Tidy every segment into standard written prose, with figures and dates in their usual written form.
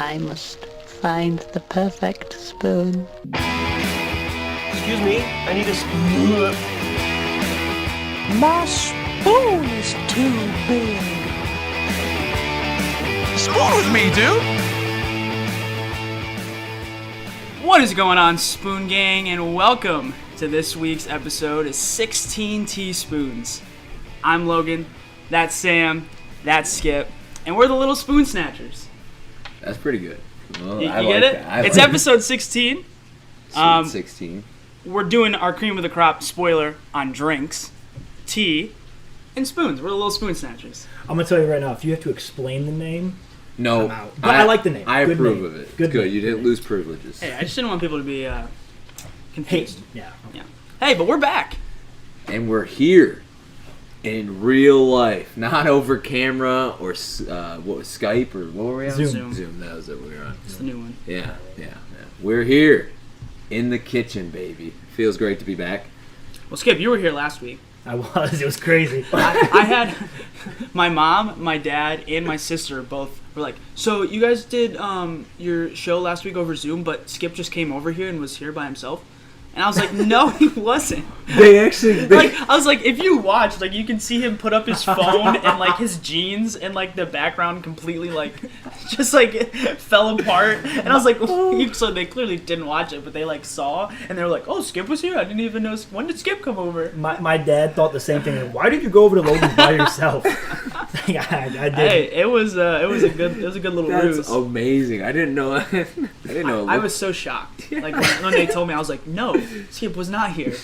I must find the perfect spoon. Excuse me, I need a spoon. My spoon is too big. Spoon with me, dude! What is going on, Spoon Gang, and welcome to this week's episode of 16 Teaspoons. I'm Logan, that's Sam, that's Skip, and we're the Little Spoon Snatchers. That's pretty good. Well, You I get like it? that. It's episode 16. 16. We're doing our cream of the crop spoiler on drinks, tea, and spoons. We're the Little Spoon Snatchers. I'm going to tell you right now, if you have to explain the name, No, I'm out. But I like the name. I Good approve name. of it. Good Good. name. You didn't lose privileges. Hey, I just didn't want people to be confused. Yeah. Yeah. Hey, but we're back. And we're here in real life, not over camera or what was Skype or what were we on? Zoom. Zoom. That was it. We were on. It's the new one. Yeah. We're here in the kitchen, baby. Feels great to be back. Well, Skip, you were here last week. I was. It was crazy. I had my mom, my dad, and my sister both were like, so you guys did your show last week over Zoom, but Skip just came over here and was here by himself? And I was like, no, he wasn't. They actually... I was like, if you watch, like, you can see him put up his phone and, like, his jeans and, like, the background completely, like, just, like, fell apart. And I was like, so they clearly didn't watch it, but they, like, saw, and they were like, oh, Skip was here. I didn't even know. When did Skip come over? My dad thought the same thing. Why did you go over to Logan's by yourself? I did. Hey, it was a good little That's ruse. amazing. I didn't know. I was so shocked. Like, when they told me, I was like, no, Skip was not here.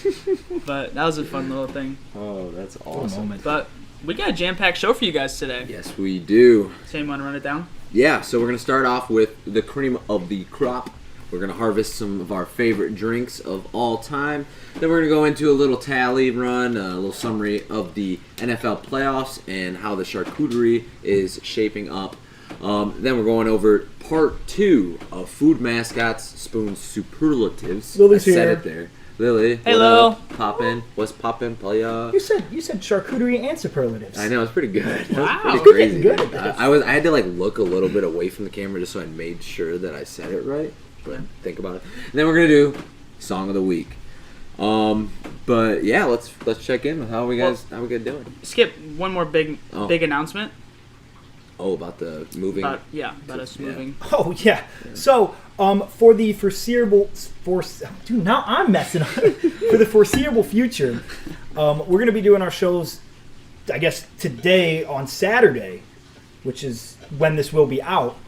But that was a fun little thing. Oh, that's What a awesome. moment. But we got a jam-packed show for you guys today. Yes, we do. Sam, you want to run it down? Yeah, so we're going to start off with the cream of the crop. We're going to harvest some of our favorite drinks of all time. Then we're going to go into a little tally run, a little summary of the NFL playoffs and how the Charcuterie is shaping up. Then we're going over part 2 of Food Mascots, Spoons, Superlatives. Lily's I said here. it there. Lily, Hey, what Lil. up? Poppin'? What's poppin', playa? You said charcuterie and superlatives. I know, it's pretty good. Wow. It's You're pretty getting crazy. good at this. I had to like look a little bit away from the camera just so I made sure that I said it right. But think about it. And then we're gonna do Song of the Week. But yeah, let's check in with how we guys doing. Skip, one more big announcement. Oh, about the moving. About us moving. Oh, yeah. So, for the dude, now I'm messing up. For the foreseeable future, we're going to be doing our shows, I guess, today on Saturday, which is when this will be out.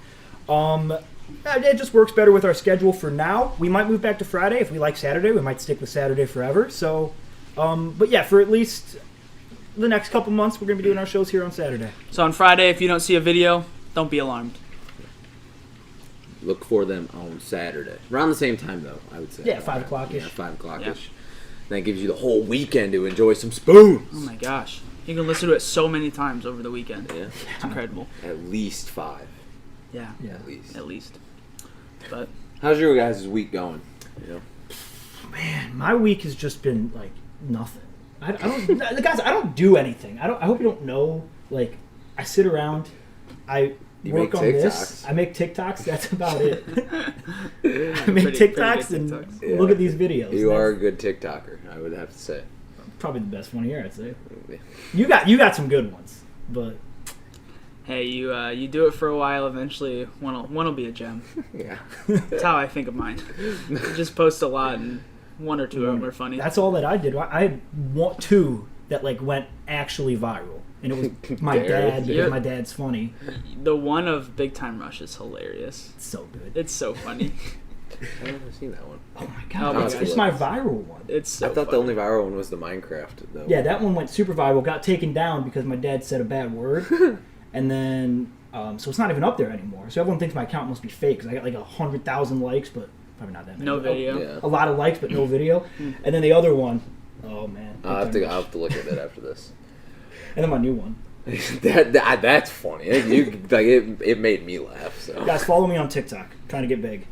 It just works better with our schedule for now. We might move back to Friday. If we like Saturday, we might stick with Saturday forever. So, but yeah, for at least the next couple months, we're going to be doing our shows here on Saturday. So on Friday, if you don't see a video, don't be alarmed. Look for them on Saturday. Around the same time, though, I would say. Yeah, 5 o'clock-ish. Yeah, 5 o'clock-ish. Yeah. That gives you the whole weekend to enjoy some spoons. Oh my gosh. You can listen to it so many times over the weekend. Yeah. It's incredible. At least 5. Yeah. Yeah. At least. But How's your guys' week going? You know? Man, my week has just been like nothing. I don't, guys. I don't do anything. I hope you don't know. Like, I sit around. I You work make on this. TikToks. I make TikToks. That's about it. I Pretty make good TikToks and TikToks. look at these videos. You That's are a good TikToker, I would have to say. probably the best one here. I'd say. You got some good ones, but hey, you do it for a while. Eventually, one will be a gem. Yeah. That's how I think of mine. I just post a lot, and one or two of them are funny. that's all that I did. I had 2 that like went actually viral, and it was my There. dad Yeah. because my dad's funny. The one of Big Time Rush is hilarious. It's so good. It's so funny. I've never seen that one. Oh my god, Oh my it's gosh. my viral one. It's so I thought funny. the only viral one was the Minecraft, though. Yeah, that one went super viral. Got taken down because my dad said a bad word, and then so it's not even up there anymore. So everyone thinks my account must be fake because I got like 100,000 likes, but probably not that many. No video. Yeah. A lot of likes, but no video. And then the other one, oh man. I'll have to look at that after this. And then my new one. That's funny. It made me laugh. So. Guys, follow me on TikTok. Trying to get big.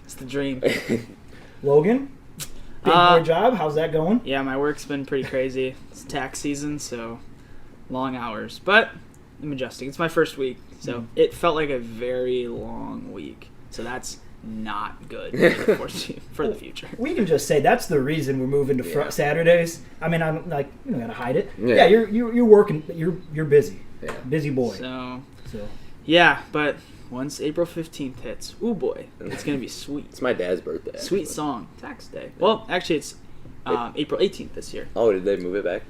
It's the dream. Logan, big boy job. How's that going? Yeah, my work's been pretty crazy. It's tax season, so long hours. But Majestic. It's my first week, so it felt like a very long week. So that's not good for the future. We can just say that's the reason we're moving to Yeah. Saturdays. I mean, I'm like, you don't gotta hide it. Yeah. Yeah, you're working. You're busy. Yeah. Busy boy. So So yeah, but once April 15th hits, ooh boy, it's gonna be sweet. It's my dad's birthday. Sweet actually. song, tax day. Well, actually, it's April 18th this year. Oh, did they move it back?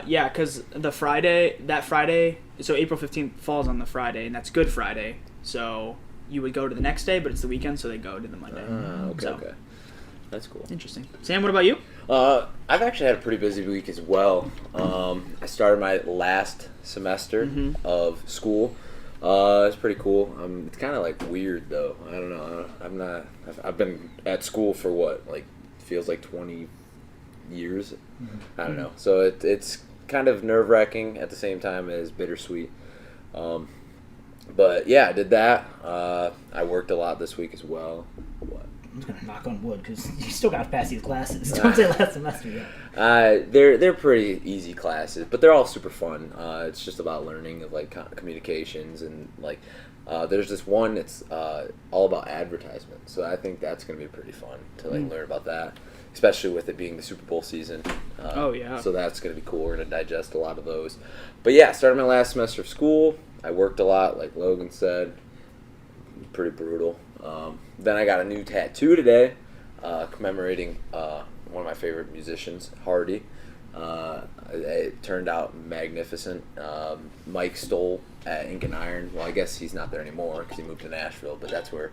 Yeah, because that Friday, so April 15th falls on the Friday, and that's Good Friday. So you would go to the next day, but it's the weekend, so they go to the Monday. Okay, So, okay. That's cool. interesting. Sam, what about you? I've actually had a pretty busy week as well. I started my last semester of school. It's pretty cool. It's kind of like weird though. I don't know. I've been at school for what, like, feels like 20 years. I don't know. So it's kind of nerve wracking at the same time as bittersweet. But yeah, I did that. I worked a lot this week as well. What? I'm just gonna knock on wood because you still got to pass these classes. Don't say last semester yet. They're pretty easy classes, but they're all super fun. It's just about learning of like communications and like there's this one that's all about advertisement. So I think that's gonna be pretty fun to like learn about that, especially with it being the Super Bowl season. Oh, yeah. So that's gonna be cool. We're gonna digest a lot of those. But yeah, started my last semester of school. I worked a lot, like Logan said. Pretty brutal. Then I got a new tattoo today, commemorating one of my favorite musicians, Hardy. It turned out magnificent. Mike Stoll at Ink and Iron. Well, I guess he's not there anymore because he moved to Nashville, but that's where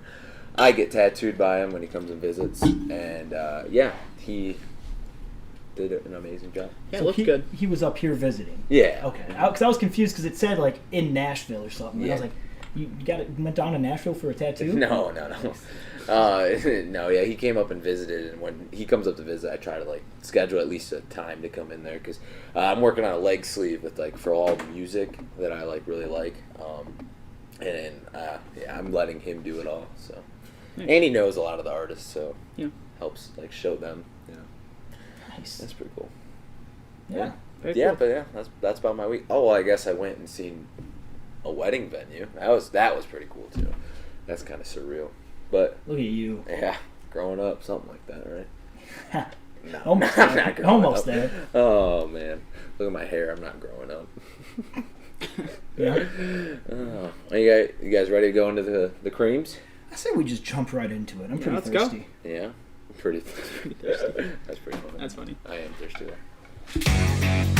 I get tattooed by him when he comes and visits. And yeah, he did an amazing job. Yeah, So it looked he, good. He was up here visiting. Yeah. Okay. Because I was confused because it said like in Nashville or something. And I was Yeah. like, you went down to Nashville for a tattoo? No. No, yeah, he came up and visited, and when he comes up to visit, I try to like schedule at least a time to come in there because I'm working on a leg sleeve with like for all the music that I like really like, and yeah, I'm letting him do it all. So, Nice. and he knows a lot of the artists, so Yeah. helps like show them. You know, Nice. that's pretty cool. Yeah. Very Yeah, cool. but yeah, that's about my week. Oh, well, I guess I went and seen a wedding venue. That was pretty cool too. That's kind of surreal, but Look at you. yeah, growing up, something like that, right? No, Almost I'm there. not growing Almost up. there. Oh man, look at my hair. I'm not growing up. Yeah. Oh. Are you guys ready to go into the creams? I say we just jump right into it. I'm pretty let's go. thirsty. Yeah, pretty thirsty. That's pretty funny. That's funny. I am thirsty though.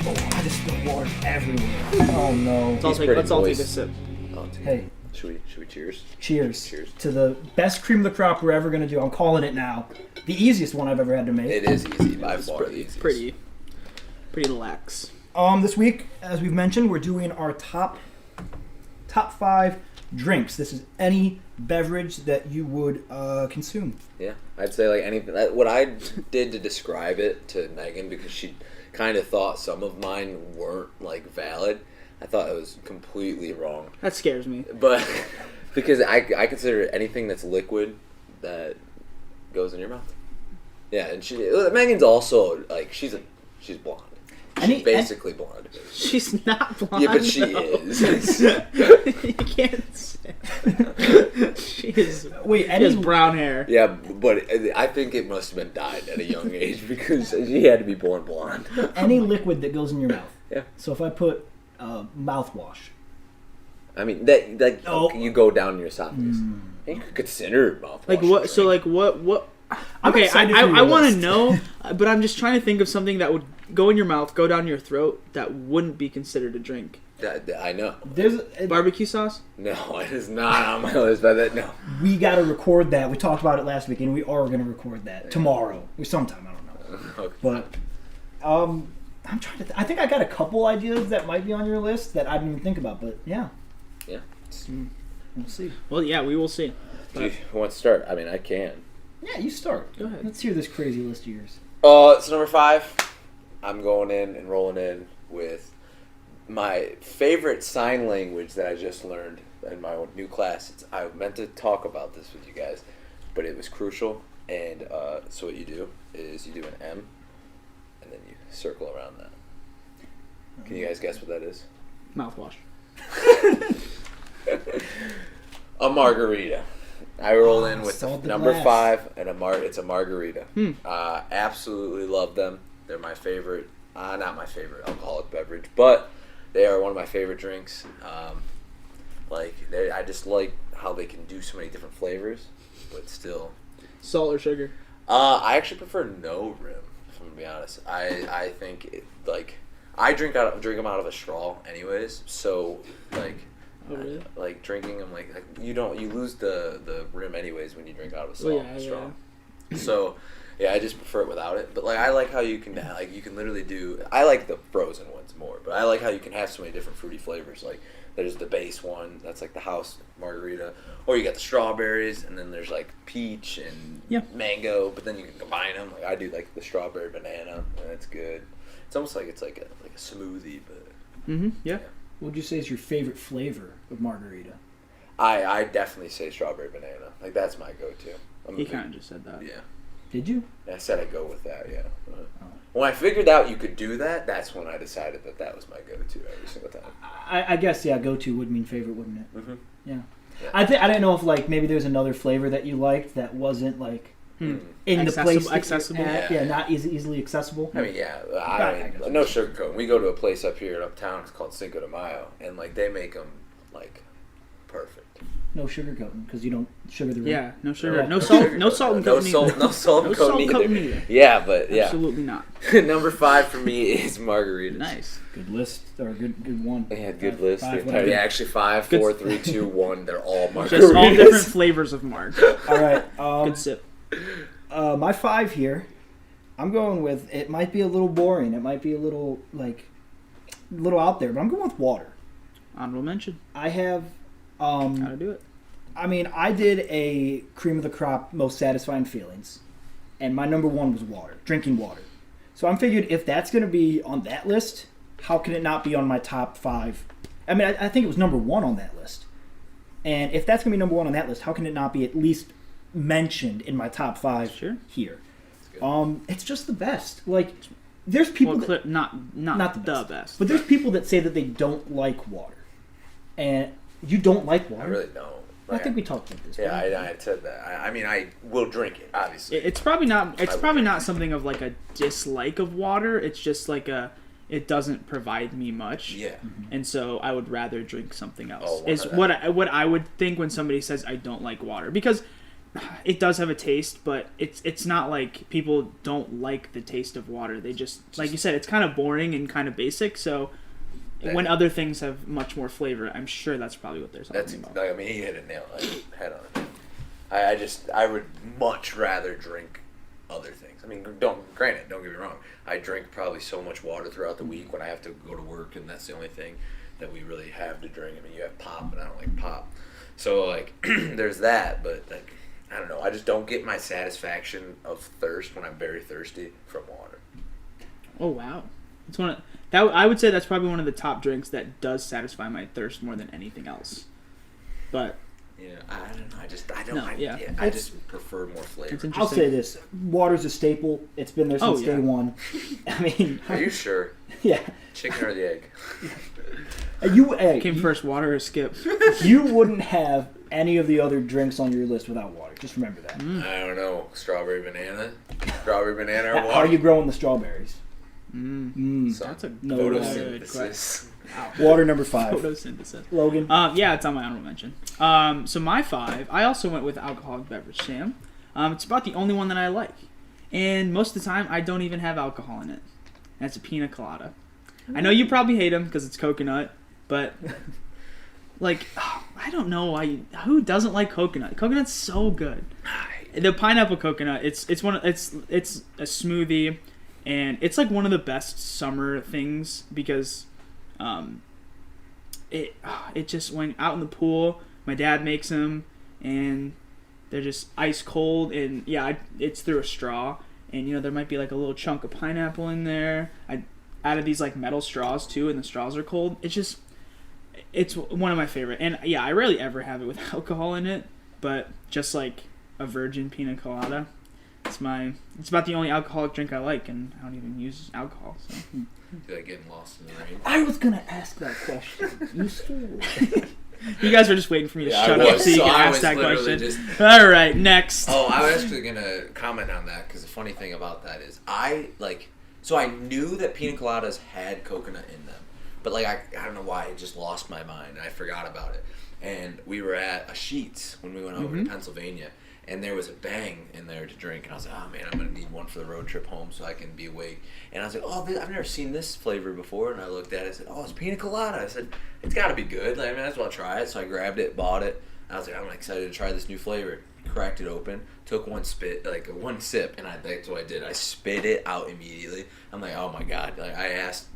Oh, I just spilled water everywhere. Oh no. Let's all take, pretty let's all take a moist. sip. Oh, dude. Hey, Should we cheers? cheers. Cheers. To the best cream of the crop we're ever gonna do. I'm calling it now. The easiest one I've ever had to make. It is easy by It's far. The easiest. pretty lax. This week, as we've mentioned, we're doing our top 5 drinks. This is any beverage that you would consume. Yeah, I'd say like anything. What I did to describe it to Megan because she kind of thought some of mine weren't like valid. I thought it was completely wrong. That scares me. But because I consider anything that's liquid that goes in your mouth. Yeah, and Megan's also like she's blonde. She's basically blonde. She's not blonde. Yeah, but she though. is. You can't say. She is. Wait, She has brown hair. Yeah, but I think it must have been dyed at a young age because she had to be born blonde. any liquid that goes in your mouth. Yeah. So if I put mouthwash. I mean that like Oh. you go down your esophagus. You could consider mouthwash. Like what? So like what? I'm Okay, excited for I your want to list. know, but I'm just trying to think of something that would go in your mouth, go down your throat, that wouldn't be considered a drink. I know. There's Barbecue sauce? No, it is not on my list. But that no. we got to record that. We talked about it last week, and we are going to record that tomorrow or sometime. I don't know. Okay. But I'm trying to. I think I got a couple ideas that might be on your list that I didn't even think about. But yeah, Yeah. we'll see. Well, yeah, we will see. Do you want to start? I mean, I can. Yeah, you start. Go ahead. Let's hear this crazy list of yours. So number 5, I'm going in and rolling in with my favorite sign language that I just learned in my new class. I meant to talk about this with you guys, but it was crucial. And so what you do is you do an M, and then you circle around that. Can you guys guess what that is? Mouthwash. A margarita. I roll in with solid number glass. 5, and it's a margarita. Absolutely love them. They're my favorite. Not my favorite alcoholic beverage, but they are one of my favorite drinks. I just like how they can do so many different flavors, but still. Salt or sugar? I actually prefer no rim. If I'm gonna be honest, I think I drink them out of a straw anyways. So Oh, really? like drinking them you lose the rim anyways when you drink out of a straw. So yeah, I just prefer it without it. But I like how you can literally do. I like the frozen ones more, but I like how you can have so many different fruity flavors. Like there's the base one that's like the house margarita, or you got the strawberries, and then there's peach and mango. But then you can combine them. I do the strawberry banana, and it's good. It's almost like it's like a smoothie, but. Yeah. What would you say is your favorite flavor of margarita? I definitely say strawberry banana. That's my go-to. He kind of just said that. Yeah. Did you? I said I'd go with that, yeah. When I figured out you could do that, that's when I decided that was my go-to every single time. I guess, yeah, go-to would mean favorite, wouldn't it? Mm-hmm. Yeah. I didn't know if, maybe there's another flavor that you liked that wasn't, in the place that accessible. you're at. Yeah, not easily accessible. I mean, no sugarcoat. We go to a place up here uptown, it's called Cinco de Mayo, and, they make them, perfect. No sugarcoating, because you don't sugar the rim. Yeah, no sugar. Yeah. No salt. No salt and coating. No salt and coating either. either. Yeah, but, yeah. Absolutely not. Number 5 for me is margaritas. Nice. Good list, or good one. They had good list. Five, Yeah, actually 5, 4, 3, 2, 1. They're all margaritas. Just all different flavors of marg. All right. Good sip. My 5 here, I'm going with, it might be a little boring. It might be a little, out there, but I'm going with water. Honorable mention. I have... Gotta do it. I mean, I did a cream of the crop most satisfying feelings, and my number 1 was water, drinking water. So I'm figured if that's going to be on that list, how can it not be on my top 5? I mean, I think it was number 1 on that list. And if that's going to be number 1 on that list, how can it not be at least mentioned in my top 5 here? It's just the best. There's people that, not the best. But there's people that say that they don't like water. And you don't like water? I really don't. I think we talked about this. Yeah, I said that. I mean, I will drink it, obviously. It's probably not. It's probably not something of a dislike of water. It's just it doesn't provide me much. Yeah. And so I would rather drink something else. Oh, is what I would think when somebody says I don't like water, because it does have a taste, but it's not like people don't like the taste of water. They just like you said, it's kind of boring and kind of basic. So when other things have much more flavor, I'm sure that's probably what they're talking about. I mean, he hit a nail head on it. I would much rather drink other things. I mean, don't get me wrong. I drink probably so much water throughout the week when I have to go to work, and that's the only thing that we really have to drink. I mean, you have pop, and I don't like pop. So, there's that, but, I don't know. I just don't get my satisfaction of thirst when I'm very thirsty from water. Oh, wow. It's I would say that's probably one of the top drinks that does satisfy my thirst more than anything else. But yeah, I don't know. I just prefer more flavor. I'll say this: water's a staple. It's been there since day one. I mean, are you sure? Yeah. Chicken or the egg? Came first, water or skip? You wouldn't have any of the other drinks on your list without water. Just remember that. I don't know. Strawberry banana or water. How are you growing the strawberries? That's a photosynthesis. Water number 5. Photosynthesis. Logan? Yeah, it's on my honorable mention. So my 5, I also went with alcoholic beverage, Sam. It's about the only one that I like. And most of the time, I don't even have alcohol in it. That's a pina colada. I know you probably hate them because it's coconut, but I don't know who doesn't like coconut. Coconut's so good. The pineapple coconut, it's a smoothie. And it's one of the best summer things because it just went out in the pool. My dad makes them, and they're just ice cold. And yeah, it's through a straw, and there might be a little chunk of pineapple in there. I added these metal straws too, and the straws are cold. It's one of my favorite. And yeah, I rarely ever have it with alcohol in it, but just a virgin pina colada. It's about the only alcoholic drink I like, and I don't even use alcohol. So. I feel like getting lost in the rain. I was gonna ask that question. You stole it. You guys were just waiting for me to shut I up was, so you so can I ask was that literally question. just- All right, next. Oh, I was actually gonna comment on that because the funny thing about that is I knew that pina coladas had coconut in them, but like I don't know why it just lost my mind. I forgot about it, and we were at a Sheetz when we went over to Pennsylvania, and there was a Bang in there to drink, and I was like, oh man, I'm gonna need one for the road trip home so I can be awake. And I was like, oh, I've never seen this flavor before, and I looked at it, I said, oh, it's pina colada. I said, it's got to be good. Like, I might as well try it. So I grabbed it, bought it. I was like, I'm excited to try this new flavor. Cracked it open, took one sip, and that's what I did. I spit it out immediately. I'm like, oh my god! Like I asked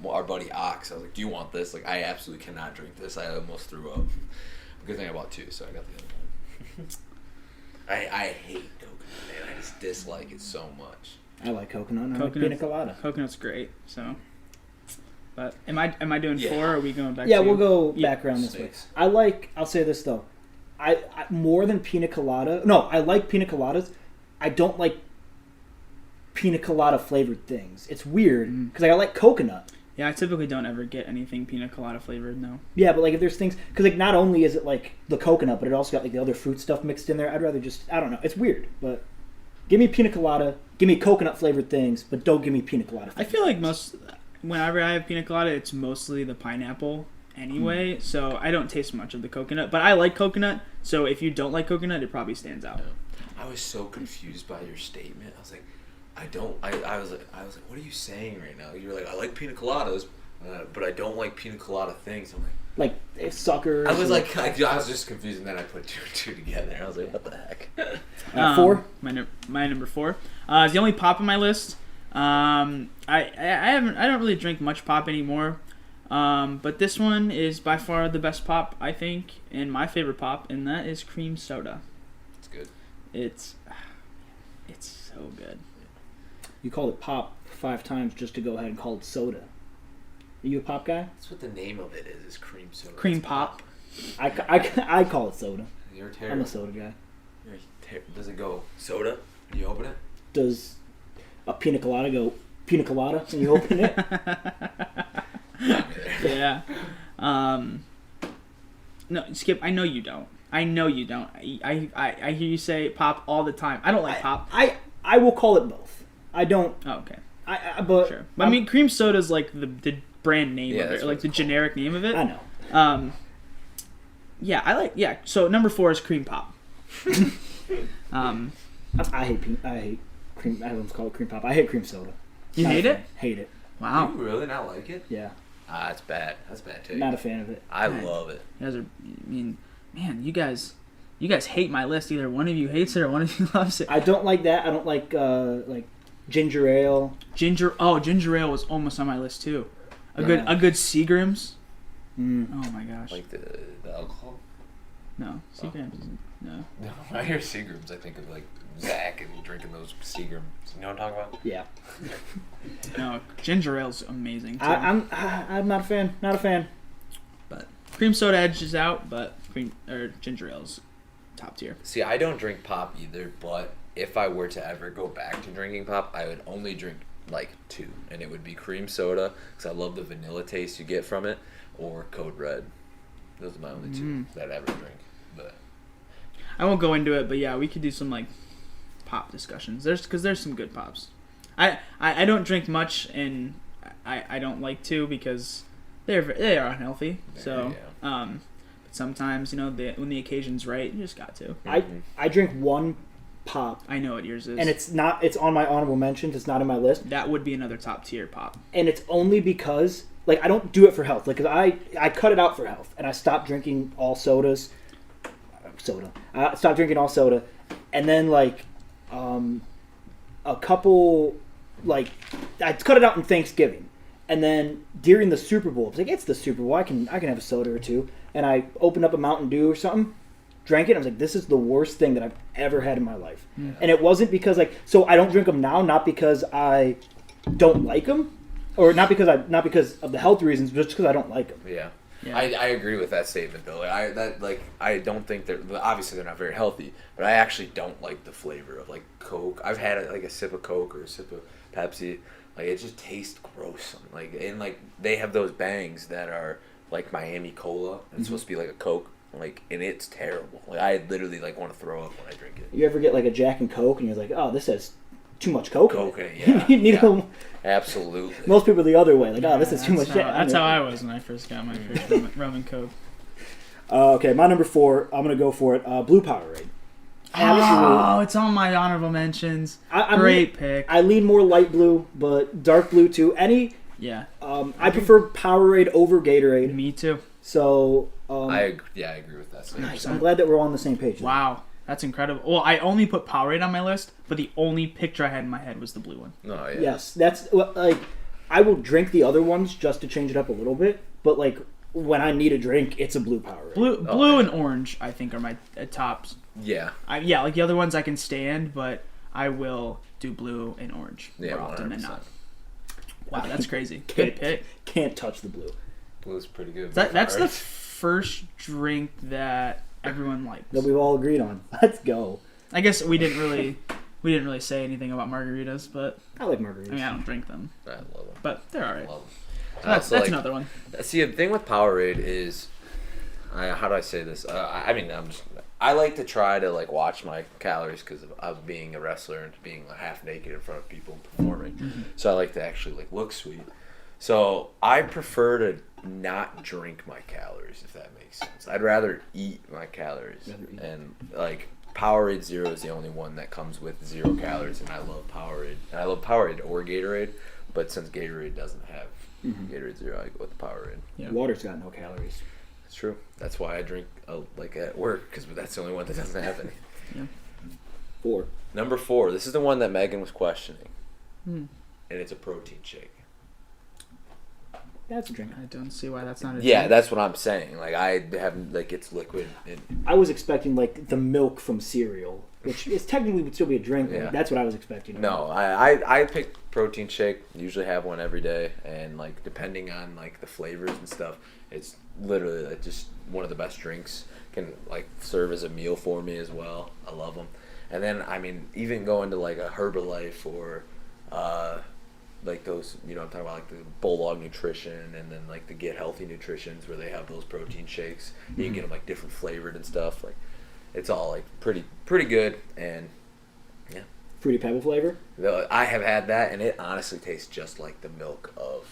our buddy Ox, I was like, do you want this? Like I absolutely cannot drink this. I almost threw up. Good thing I bought two, so I got the other one. I hate coconut, man. I just dislike it so much. I like coconut. And I like pina colada. Coconut's great. So, but am I doing 4? Or are we going back? Yeah, to we'll go back around this way. Snakes. I'll say this though. I more than pina colada. No, I like pina coladas. I don't like pina colada flavored things. It's weird because I like coconut. Yeah, I typically don't ever get anything pina colada flavored. No. Yeah, but like if there's things because like not only is it like the coconut, but it also got like the other fruit stuff mixed in there. I'd rather just I don't know. It's weird, but give me pina colada. Give me coconut flavored things, but don't give me pina colada. I feel like whenever I have pina colada, it's mostly the pineapple anyway, so I don't taste much of the coconut. But I like coconut, so if you don't like coconut, it probably stands out. I was so confused by your statement. I was like, I was like, what are you saying right now? You were like, I like pina coladas, but I don't like pina colada things. I'm like suckers. I was like, I was just confused, and then I put 2 and 2 together. I was like, what the heck? 4. My number 4 is the only pop on my list. I don't really drink much pop anymore. But this one is by far the best pop, I think, and my favorite pop, and that is cream soda. It's good. It's so good. You called it pop 5 times just to go ahead and call it soda. Are you a pop guy? That's what the name of it is cream soda. Cream It's pop. I call it soda. You're terrible. I'm a soda guy. Does it go soda when you open it? Does a pina colada go pina colada when you open it? Yeah. No, Skip, I know you don't. I hear you say pop all the time. I don't like pop. I will call it both. I don't. Oh, okay. But Sure. But I mean, cream soda is like the brand name of that's it, or what like the it's generic name of it. I know. Yeah, I like. Yeah. So number 4 is cream pop. I hate cream. I don't call it cream pop. I hate cream soda. You hate it? Hate it. Wow. You really not like it? Yeah. That's bad. That's bad too. Not a fan of it. I love it. You guys are. I mean, man, you guys hate my list. Either one of you hates it or one of you loves it. I don't like that. I don't like ginger ale. Ginger ale was almost on my list too. A good Seagram's. Mm. Oh my gosh. Like the alcohol? No, Seagram's isn't. No. No, when I hear Seagrams, I think of like Zach and drinking those Seagrams. You know what I'm talking about? Yeah. No, ginger ale's amazing too. I'm not a fan. Not a fan. But cream soda edges out, but ginger ale's top tier. See, I don't drink pop either, but if I were to ever go back to drinking pop, I would only drink like 2, and it would be cream soda because I love the vanilla taste you get from it, or Code Red. Those are my only 2 that I ever drink. But I won't go into it, but yeah, we could do some like pop discussions. There's some good pops. I don't drink much, and I don't like to because they are unhealthy. So but sometimes when the occasion's right, you just got to. I drink 1 pop. I know what yours is, And it's on my honorable mentions. It's not in my list. that would be another top tier pop. And it's only because I don't do it for health. Cause I cut it out for health, and I stopped drinking all sodas. I stopped drinking all soda, and then a couple I cut it out in Thanksgiving, and then during the Super Bowl, I was like, it's the Super Bowl. I can have a soda or 2, and I opened up a Mountain Dew or something. Drank it. I was like, this is the worst thing that I've ever had in my life. Yeah. And it wasn't because so I don't drink them now, not because I don't like them, or not because of the health reasons, but just because I don't like them. Yeah. Yeah. I agree with that statement though. I don't think obviously they're not very healthy, but I actually don't like the flavor of like Coke. I've had like a sip of Coke or a sip of Pepsi. Like it just tastes gross. Like and like they have those bangs that are like Miami Cola. It's supposed to be like a Coke. Like and it's terrible. Like I literally like want to throw up when I drink it. You ever get like a Jack and Coke and you're like, oh, this has too much Coke. Coke, yeah. You need yeah. Absolutely. Most people are the other way. Like, oh, this is too much. That's how I was when I first got my first rum and Coke. Okay, my number 4. I'm gonna go for it. Blue Powerade. Oh, it's on my honorable mentions. Great pick. I lean more light blue, but dark blue too. Yeah. I prefer Powerade over Gatorade. Me too. So. I agree with that. Nice. I'm glad that we're all on the same page. Wow. That's incredible. Well, I only put Powerade on my list, but the only picture I had in my head was the blue one. Oh, yeah. Yes, that's like I will drink the other ones just to change it up a little bit, but like when I need a drink, it's a blue Powerade. Blue and orange, I think, are my tops. Yeah. Like the other ones I can stand, but I will do blue and orange more often than 100%. not. Wow, that's crazy. Good pick. Can't touch the blue. Blue's pretty good. That's the first drink that everyone likes. That we've all agreed on. Let's go. I guess we didn't really say anything about margaritas, but I like margaritas. I mean I don't drink them, I love them. but they're alright. Love them. So that's another one. See, the thing with Powerade is, how do I say this? I like to try to like watch my calories because of being a wrestler and being like, half naked in front of people and performing. Mm-hmm. So I like to actually like look sweet. So I prefer to not drink my calories, if that makes sense. I'd rather eat my calories. And like Powerade Zero is the only one that comes with 0 calories, and I love Powerade. And I love Powerade or Gatorade, but since Gatorade doesn't have Gatorade Zero, I go with the Powerade. Yeah. Water's got no calories. It's true. That's why I drink like at work, because that's the only one that doesn't have any. Yeah. 4. Number 4. This is the one that Megan was questioning, Hmm. and it's a protein shake. That's a drink. I don't see why that's not a Yeah, drink. that's what I'm saying. Like I have like it's liquid. And, I was expecting like the milk from cereal, which is technically would still be a drink. Yeah. But that's what I was expecting. no, I pick protein shake. Usually have one every day, and like depending on like the flavors and stuff, it's literally like just one of the best drinks. Can like serve as a meal for me as well. I love them. And then I mean even going to like a Herbalife or like those, you know, I'm talking about like the Bulldog Nutrition and then like the Get Healthy Nutritions where they have those protein shakes. You can get them like different flavored and stuff. Like it's all like pretty good. And yeah, Fruity Pebble flavor. I have had that, and it honestly tastes just like the milk of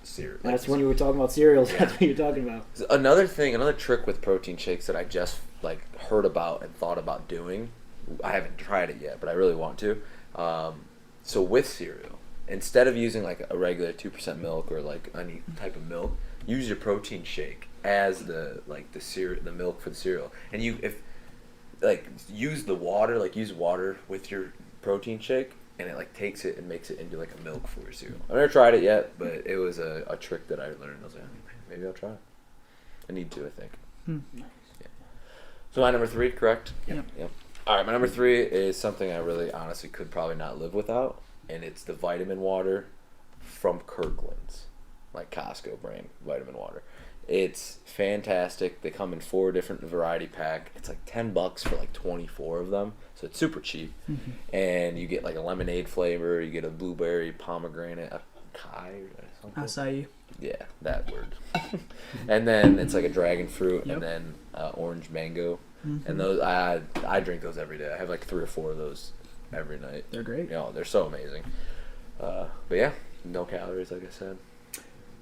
cereal. That's when you were talking about cereals. That's what you're talking about. Another trick with protein shakes that I just like heard about and thought about doing. I haven't tried it yet, but I really want to. So with cereal, instead of using like a regular 2% milk or like any type of milk, use your protein shake as the milk for the cereal. And use water with your protein shake, and it like takes it and makes it into like a milk for your cereal. I've never tried it yet, but it was a trick that I learned. I was like, maybe I'll try it. I need to, I think. Yeah. So my number 3, correct? Yep. All right, my number 3 is something I really honestly could probably not live without, and it's the vitamin water from Kirkland's, like Costco brand vitamin water. It's fantastic. They come in 4 different variety pack. It's like $10 for like 24 of them, so it's super cheap. And you get like a lemonade flavor. You get a blueberry, pomegranate, acai or something. Acai. Yeah, that word. And then it's like a dragon fruit, Yep. and then orange mango. And those I drink those every day. I have like 3 or 4 of those every night. They're great. You know, they're so amazing. But yeah, no calories, like I said.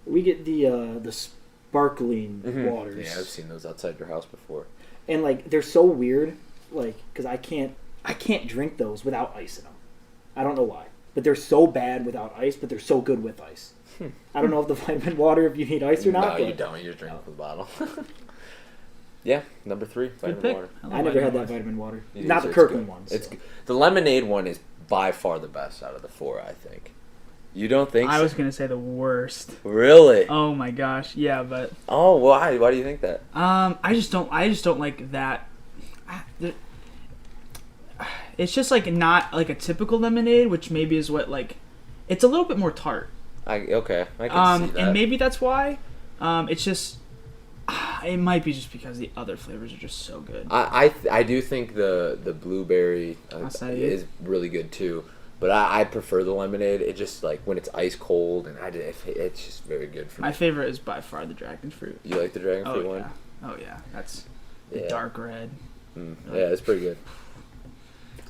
We get the sparkling waters. Yeah, I've seen those outside your house before. And like they're so weird, like because I can't drink those without ice in them. I don't know why, but they're so bad without ice, but they're so good with ice. I don't know if the vitamin water if you need ice or not. No, but you don't. You just drink it from the bottle. Yeah, number 3, vitamin pick. water. I never had that vitamin water. You Not do, the so Kirkland good. ones. It's good. The lemonade one is by far the best out of the 4, I think. You don't think I so? was gonna say the worst. Really? Oh my gosh, yeah, but Oh, why? Why do you think that? I just don't like that. It's just like not like a typical lemonade, which maybe is what like it's a little bit more tart. I can see that. And maybe that's why. It's just It might be just because the other flavors are just so good. I do think the blueberry Acai. is really good too, but I prefer the lemonade. It just like when it's ice cold and it's just very good for me. My favorite is by far the dragon fruit. You like the dragon fruit Oh one? yeah. Oh yeah. That's the Yeah. dark red. Yeah, it's pretty good.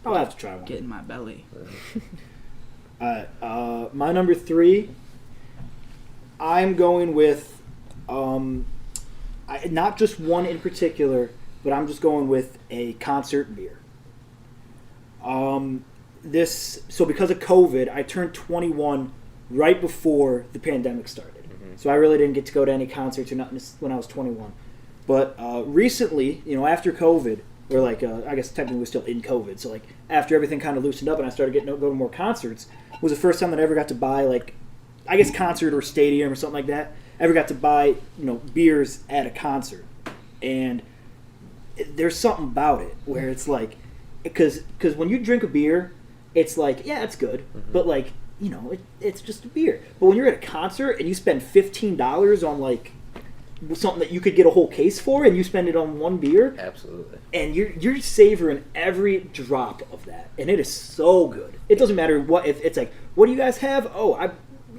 I'll have to try one. Get in my belly. My number 3, I'm going with not just one in particular, but I'm just going with a concert beer. So because of COVID, I turned 21 right before the pandemic started. So I really didn't get to go to any concerts or nothing when I was 21. But recently, after COVID, or like I guess technically we're still in COVID, so like after everything kind of loosened up and I started getting to go to more concerts, was the first time that I ever got to buy like, I guess concert or stadium or something like that. I ever got to buy beers at a concert, and there's something about it where it's like, because when you drink a beer, it's like, yeah, it's good, but like it's just a beer. But when you're at a concert and you spend $15 on like something that you could get a whole case for, and you spend it on one beer, Absolutely. and you're savoring every drop of that, and it is so good. It doesn't matter what, if it's like, what do you guys have?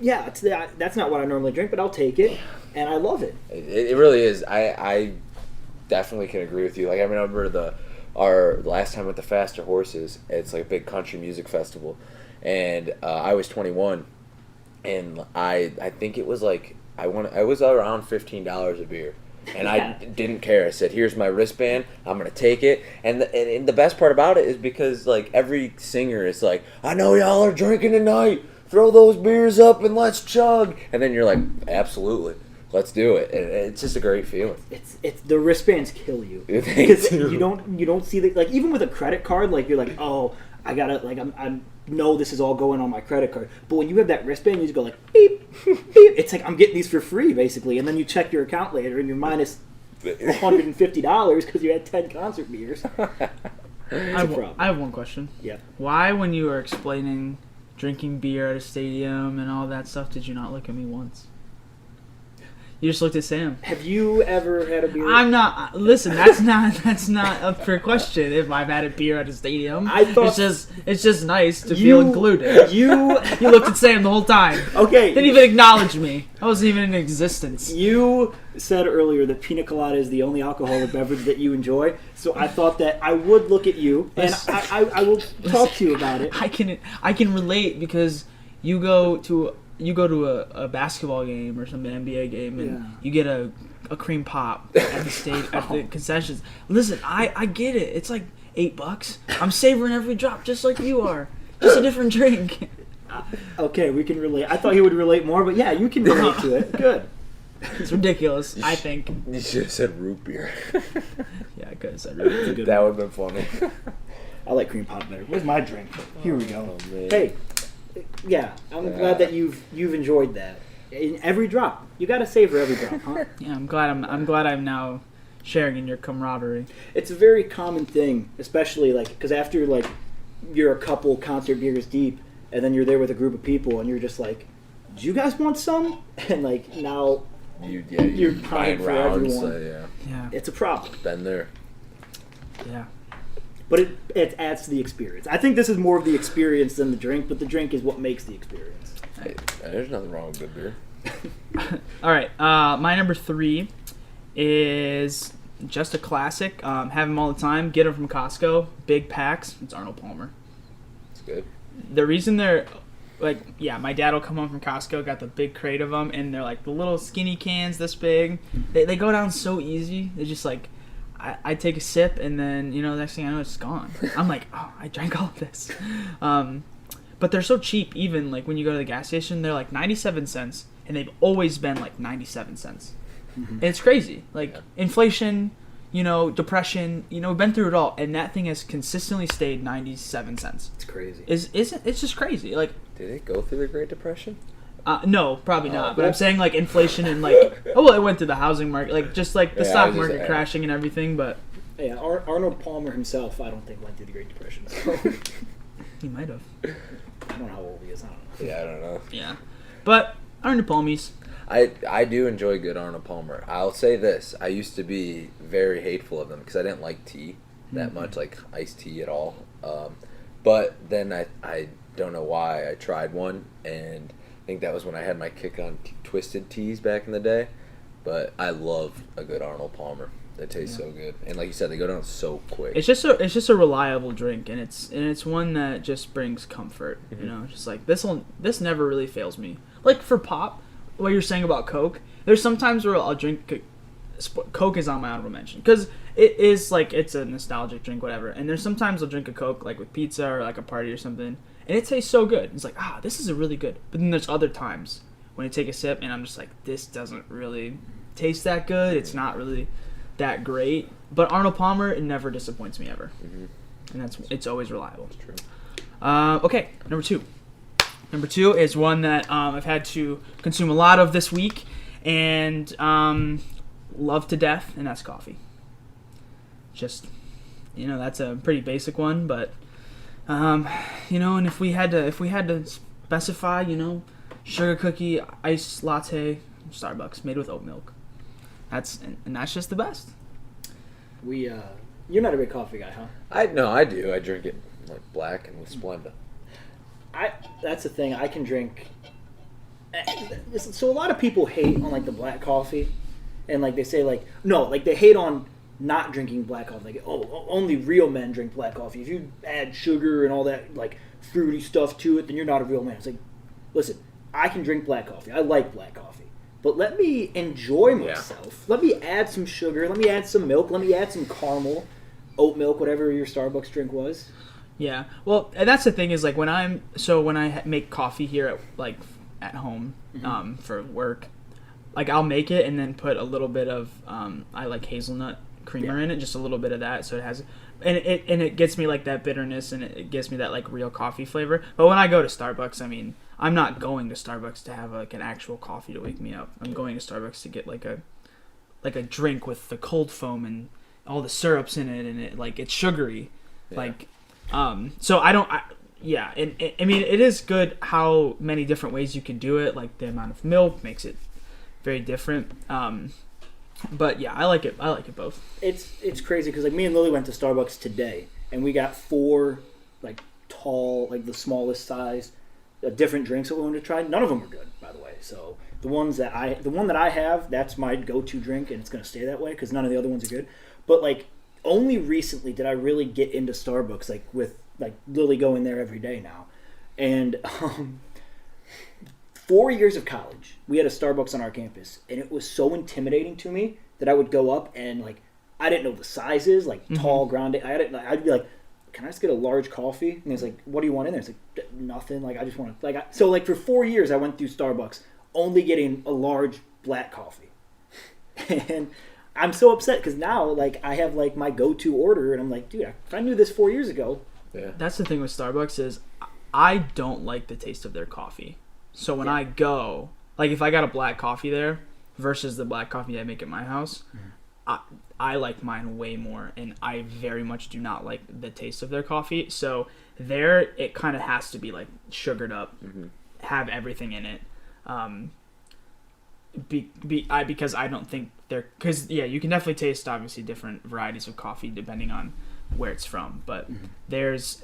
That's not what I normally drink, but I'll take it, and I love it. It really is. I definitely can agree with you. Like I remember our last time with the Faster Horses. It's like a big country music festival, and I was 21, and I think it was like I was around $15 a beer. And I didn't care. I said, "Here's my wristband. I'm gonna take it." And the best part about it is because like every singer is like, "I know y'all are drinking tonight. Throw those beers up and let's chug." And then you're like, "Absolutely, let's do it." And it's just a great feeling. It's the wristbands kill you They because do. you don't see the, like, even with a credit card, like you're like, oh, I gotta, like, I know this is all going on my credit card. But when you have that wristband, you just go like beep beep. It's like I'm getting these for free basically, and then you check your account later and you're minus $150 because you had 10 concert beers. I have one question. Yeah. Why, when you were explaining drinking beer at a stadium and all that stuff, did you not look at me once? You just looked at Sam. Have you ever had a beer? I'm not. Listen, that's not up for question. If I've had a beer at a stadium, I thought it's just nice to feel included. You looked at Sam the whole time. Okay. Didn't even acknowledge me. I wasn't even in existence. You said earlier that pina colada is the only alcoholic beverage that you enjoy, so I thought that I would look at you and I will talk to you about it. I can relate because you go to a basketball game or some NBA game and you get a cream pop at the concessions. Listen, I get it. It's like $8. I'm savoring every drop just like you are. Just a different drink. Okay, we can relate. I thought he would relate more, but yeah, you can relate to it. Good. It's ridiculous, I think. You should have said root beer. Yeah, I could have said It's a good That one. would have been funny. I like cream pop better. Where's my drink? Here we go. Oh, man. Hey, yeah, I'm glad that you've enjoyed that. In every drop, you got to savor every drop, huh? Yeah, I'm glad I'm now sharing in your camaraderie. It's a very common thing, especially like because after like you're a couple concert beers deep, and then you're there with a group of people, and you're just like, "Do you guys want some?" And like now you're buying for everyone. So, Yeah. It's a problem, been there. Yeah. but it adds to the experience. I think this is more of the experience than the drink, but the drink is what makes the experience. Hey, there's nothing wrong with good beer. All right. My number 3 is just a classic. Have them all the time. Get them from Costco. Big packs. It's Arnold Palmer. It's good. The reason they're like, yeah, my dad will come home from Costco, got the big crate of them, and they're like the little skinny cans this big. They go down so easy. They're just like, I take a sip, and then, the next thing I know, it's gone. I'm like, oh, I drank all of this. But they're so cheap, even like when you go to the gas station, they're like 97 cents, and they've always been like 97 cents. Mm-hmm. And it's crazy. Like, inflation, depression, we've been through it all, and that thing has consistently stayed 97 cents. It's crazy. It's just crazy. Like, did it go through the Great Depression? No, probably not. But I'm saying like inflation and like, it went through the housing market, like just like the stock market crashing and everything. But yeah, Arnold Palmer himself, I don't think went through the Great Depression. So. he might have. I don't know how old he is. I don't know. Yeah, I don't know. Yeah, but Arnold Palmies. I do enjoy good Arnold Palmer. I'll say this: I used to be very hateful of them because I didn't like tea that much, like iced tea at all. But then I don't know why I tried one, and I think that was when I had my kick on twisted teas back in the day. But I love a good Arnold Palmer. That tastes so good, and like you said, they go down so quick. It's just a reliable drink, and it's one that just brings comfort. You know, just like this never really fails me. Like for pop, what you're saying about Coke, there's sometimes where I'll drink Coke is on my honorable mention because it is like it's a nostalgic drink, whatever. And there's sometimes I'll drink a Coke like with pizza or like a party or something, and it tastes so good. It's like this is a really good. But then there's other times when I take a sip and I'm just like, this doesn't really taste that good. It's not really that great. But Arnold Palmer, it never disappoints me ever, and it's always reliable. That's true. Okay, number two. Number two is one that I've had to consume a lot of this week and love to death, and that's coffee. Just, that's a pretty basic one, but and if we had to specify, sugar cookie, iced latte, Starbucks made with oat milk. That's just the best. You're not a big coffee guy, huh? I do. I drink it like black and with Splenda. That's the thing. I can drink. So a lot of people hate on like the black coffee, and like they say they hate on not drinking black coffee. Like only real men drink black coffee. If you add sugar and all that like fruity stuff to it, then you're not a real man. It's like, listen, I can drink black coffee. I like black coffee, but let me enjoy myself. Let me add some sugar. Let me add some milk. Let me add some caramel, oat milk, whatever your Starbucks drink was. Yeah, well, and that's the thing is like when I make coffee here at home for work, like I'll make it and then put a little bit of I like hazelnut creamer in it, just a little bit of that, so it has, and it gets me like that bitterness and it gives me that like real coffee flavor. But when I go to Starbucks, I mean, I'm not going to Starbucks to have like an actual coffee to wake me up. I'm going to Starbucks to get like a drink with the cold foam and all the syrups in it, and it's sugary, so I mean, it is good how many different ways you can do it. Like the amount of milk makes it very different. But yeah, I like it. I like it both. It's crazy because like me and Lily went to Starbucks today, and we got 4 like tall, like the smallest size, different drinks that we wanted to try. None of them were good, by the way. So the one that I have, that's my go-to drink, and it's gonna stay that way because none of the other ones are good. But like only recently did I really get into Starbucks, like with like Lily going there every day now, and 4 years of college, we had a Starbucks on our campus, and it was so intimidating to me that I would go up and like I didn't know the sizes, like tall, grande. I'd be like, "Can I just get a large coffee?" And he's like, "What do you want in there?" It's like nothing. Like I just want to so for 4 years I went through Starbucks only getting a large black coffee, and I'm so upset because now like I have like my go-to order, and I'm like, dude, if I knew this 4 years ago. Yeah. That's the thing with Starbucks is I don't like the taste of their coffee. So when I go, like if I got a black coffee there versus the black coffee I make at my house, I like mine way more, and I very much do not like the taste of their coffee. So there, it kind of has to be like sugared up, have everything in it. Because I don't think because you can definitely taste obviously different varieties of coffee depending on where it's from, but there's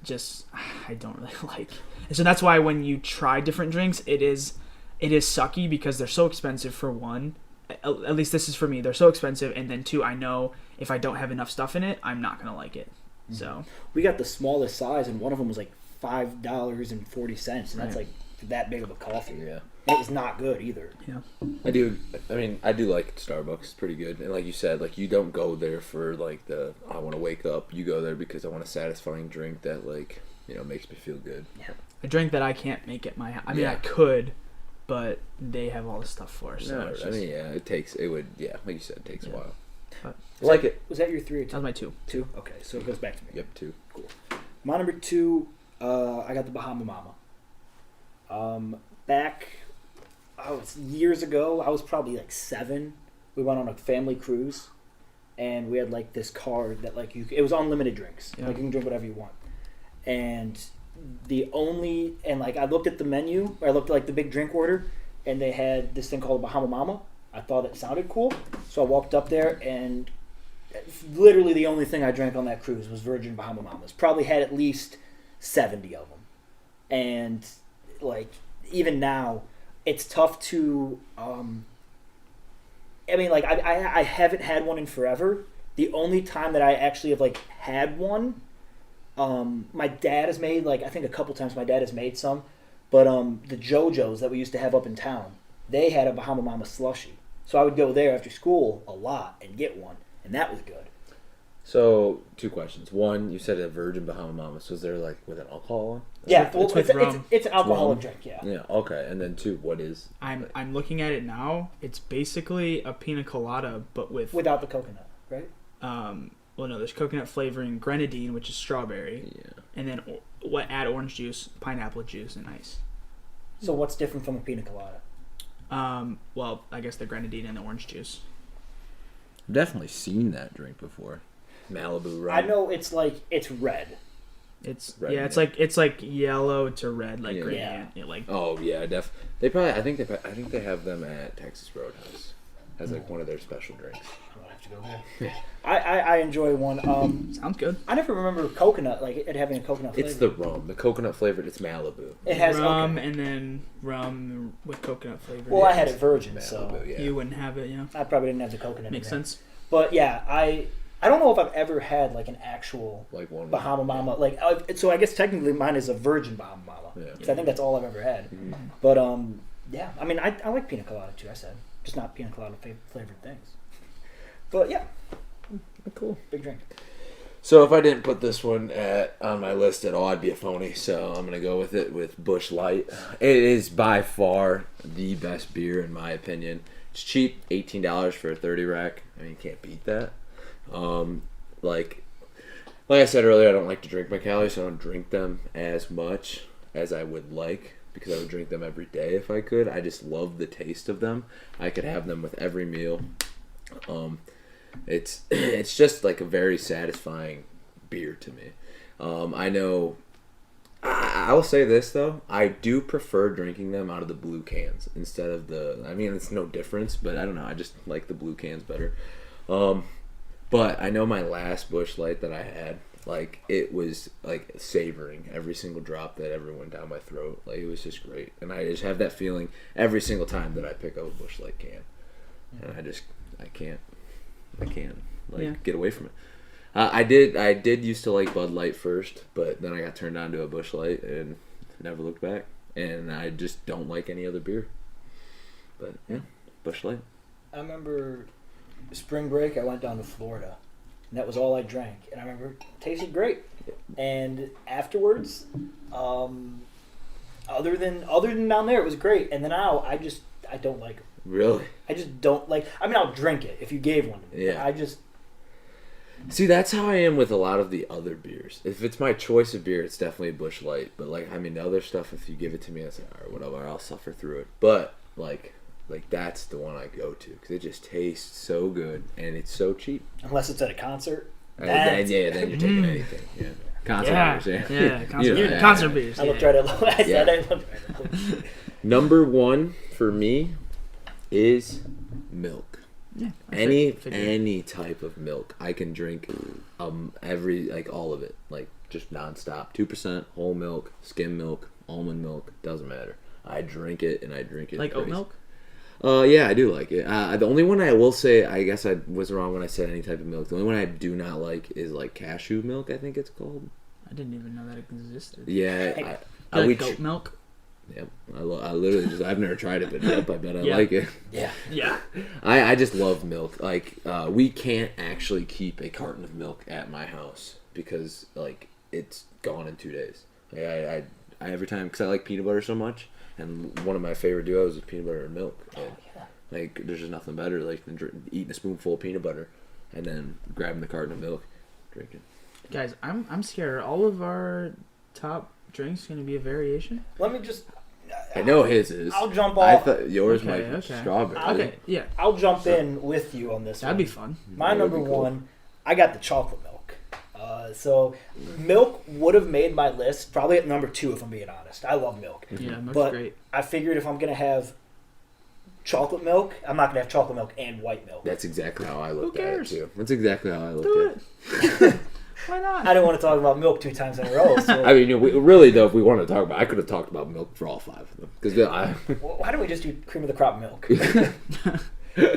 just I don't really like. And so that's why when you try different drinks, it is sucky because they're so expensive for one. At least this is for me. They're so expensive, and then 2, I know if I don't have enough stuff in it, I'm not gonna like it. So we got the smallest size, and one of them was like $5.40, and that's like that big of a coffee. Yeah. It was not good either. yeah, I do like Starbucks. It's pretty good. And like you said, like you don't go there for like I want to wake up. You go there because I want a satisfying drink that like, makes me feel good. Yeah. A drink that I can't make at my house. I mean, I could, but they have all the stuff for us. So No, it's I just, mean, like you said, it takes a while. But I like it. Was that your 3 or 2? that was my 2. 2? Okay, so it goes back to me. Yep, 2. Cool. My number 2, I got the Bahama Mama. Back, years ago, I was probably like 7. We went on a family cruise, and we had like this card that like it was unlimited drinks. Yeah. Like you can drink whatever you want. And I looked at the menu, or I looked at like the big drink order, and they had this thing called a Bahama Mama. I thought it sounded cool, so I walked up there, and literally the only thing I drank on that cruise was Virgin Bahama Mamas. Probably had at least 70 of them, and like even now, it's tough to. I mean, like I haven't had one in forever. The only time that I actually have like had one, my dad has made like I think a couple times. My dad has made some, but the JoJo's that we used to have up in town, they had a Bahama Mama slushie. So I would go there after school a lot and get one, and that was good. So, 2 questions. One, you said a Virgin Bahama Mama. So is there like with an alcohol on? Yeah, it's an alcoholic rum. drink. Yeah. Yeah. Okay. And then 2, what is? I'm looking at it now. It's basically a pina colada, but without the coconut, right? Well, no, there's coconut flavoring, grenadine, which is strawberry, and then add orange juice, pineapple juice, and ice. So what's different from a pina colada? Well, I guess the grenadine and the orange juice. I've definitely seen that drink before. Malibu rum. I know it's red. It's red, it's like yellow to red, like green. Yeah. Yeah, like Oh yeah, I think they have them at Texas Roadhouse as like one of their special drinks. I'll have to go there. I enjoy one. sounds good. I never remember coconut like it having a coconut flavor. It's the rum, the coconut flavored. It's Malibu. It has rum okay. and then rum with coconut flavor. Well, I had it virgin, Malibu, so yeah. You wouldn't have it, I probably didn't have the coconut. Makes in there. sense. But yeah, I don't know if I've ever had like an actual Like one Bahama Mama. Like so, I guess technically mine is a virgin Bahama Mama. Yeah. Because I think that's all I've ever had. Mm-hmm. But yeah. I mean, I like pina colada too. I said just not pina colada flavored things. But yeah, Cool. big drink. So if I didn't put this one on my list at all, I'd be a phony. So I'm gonna go with it with Busch Light. It is by far the best beer in my opinion. It's cheap, $18 for a 30 rack. I mean, you can't beat that. Like I said earlier, I don't like to drink my calories, so I don't drink them as much as I would like because I would drink them every day if I could. I just love the taste of them. I could have them with every meal. It's just like a very satisfying beer to me. I know. I will say this though, I do prefer drinking them out of the blue cans instead of the. I mean, it's no difference, but I don't know. I just like the blue cans better. But I know my last Busch Light that I had, like it was like savoring every single drop that ever went down my throat. Like it was just great, and I just have that feeling every single time that I pick up a Busch Light can, and I can't get away from it. I did used to like Bud Light first, but then I got turned on to a Busch Light and never looked back. And I just don't like any other beer. But yeah, Busch Light. I remember spring break. I went down to Florida, and that was all I drank. And I remember it tasted great. And afterwards, other than down there, it was great. And then now I don't like them. Really? I just don't like. I mean, I'll drink it if you gave one to me. Yeah. I just. See, that's how I am with a lot of the other beers. If it's my choice of beer, it's definitely Busch Light. But like, I mean, the other stuff, if you give it to me, I say, all right, whatever, I'll suffer through it. But like that's the one I go to because it just tastes so good and it's so cheap. Unless it's at a concert. Then you're taking anything. Yeah. Concert beers. Yeah, concert, concert beers. I looked right at I said I looked right at Number 1 for me is milk. Yeah, Any type of milk I can drink, every like all of it, like just nonstop. 2% whole milk, skim milk, almond milk, doesn't matter. I drink it and I drink it. Like oat milk? Yeah, I do like it. The only one I will say, I guess I was wrong when I said any type of milk. The only one I do not like is like cashew milk. I think it's called. I didn't even know that it existed. Yeah, Like goat milk? Yep, I literally just I've never tried it, but yep, I bet I like it. Yeah. Yeah. I just love milk. Like we can't actually keep a carton of milk at my house because like it's gone in 2 days. Like, I every time because I like peanut butter so much, and one of my favorite duos is peanut butter and milk. And, like there's just nothing better like than eating a spoonful of peanut butter and then grabbing the carton of milk, drinking. Guys, I'm scared. Are all of our top drinks going to be a variation? Let me just. I know his is. I'll jump I off. thought yours might be Okay. strawberry. Okay, yeah. I'll jump in with you on this. That'd one. be fun. My That would number be cool. one, I got the chocolate milk. So milk would have made my list probably at number 2 if I'm being honest. I love milk, Yeah, milk's but great. I figured if I'm gonna have chocolate milk, I'm not gonna have chocolate milk and white milk. That's exactly how I looked at it cares? too. That's exactly how I looked Do at it. it. Why not? I didn't want to talk about milk 2 times in a row. So I mean, you know, really though, if we want to talk about, I could have talked about milk for all 5 of them because why don't we just do cream of the crop milk?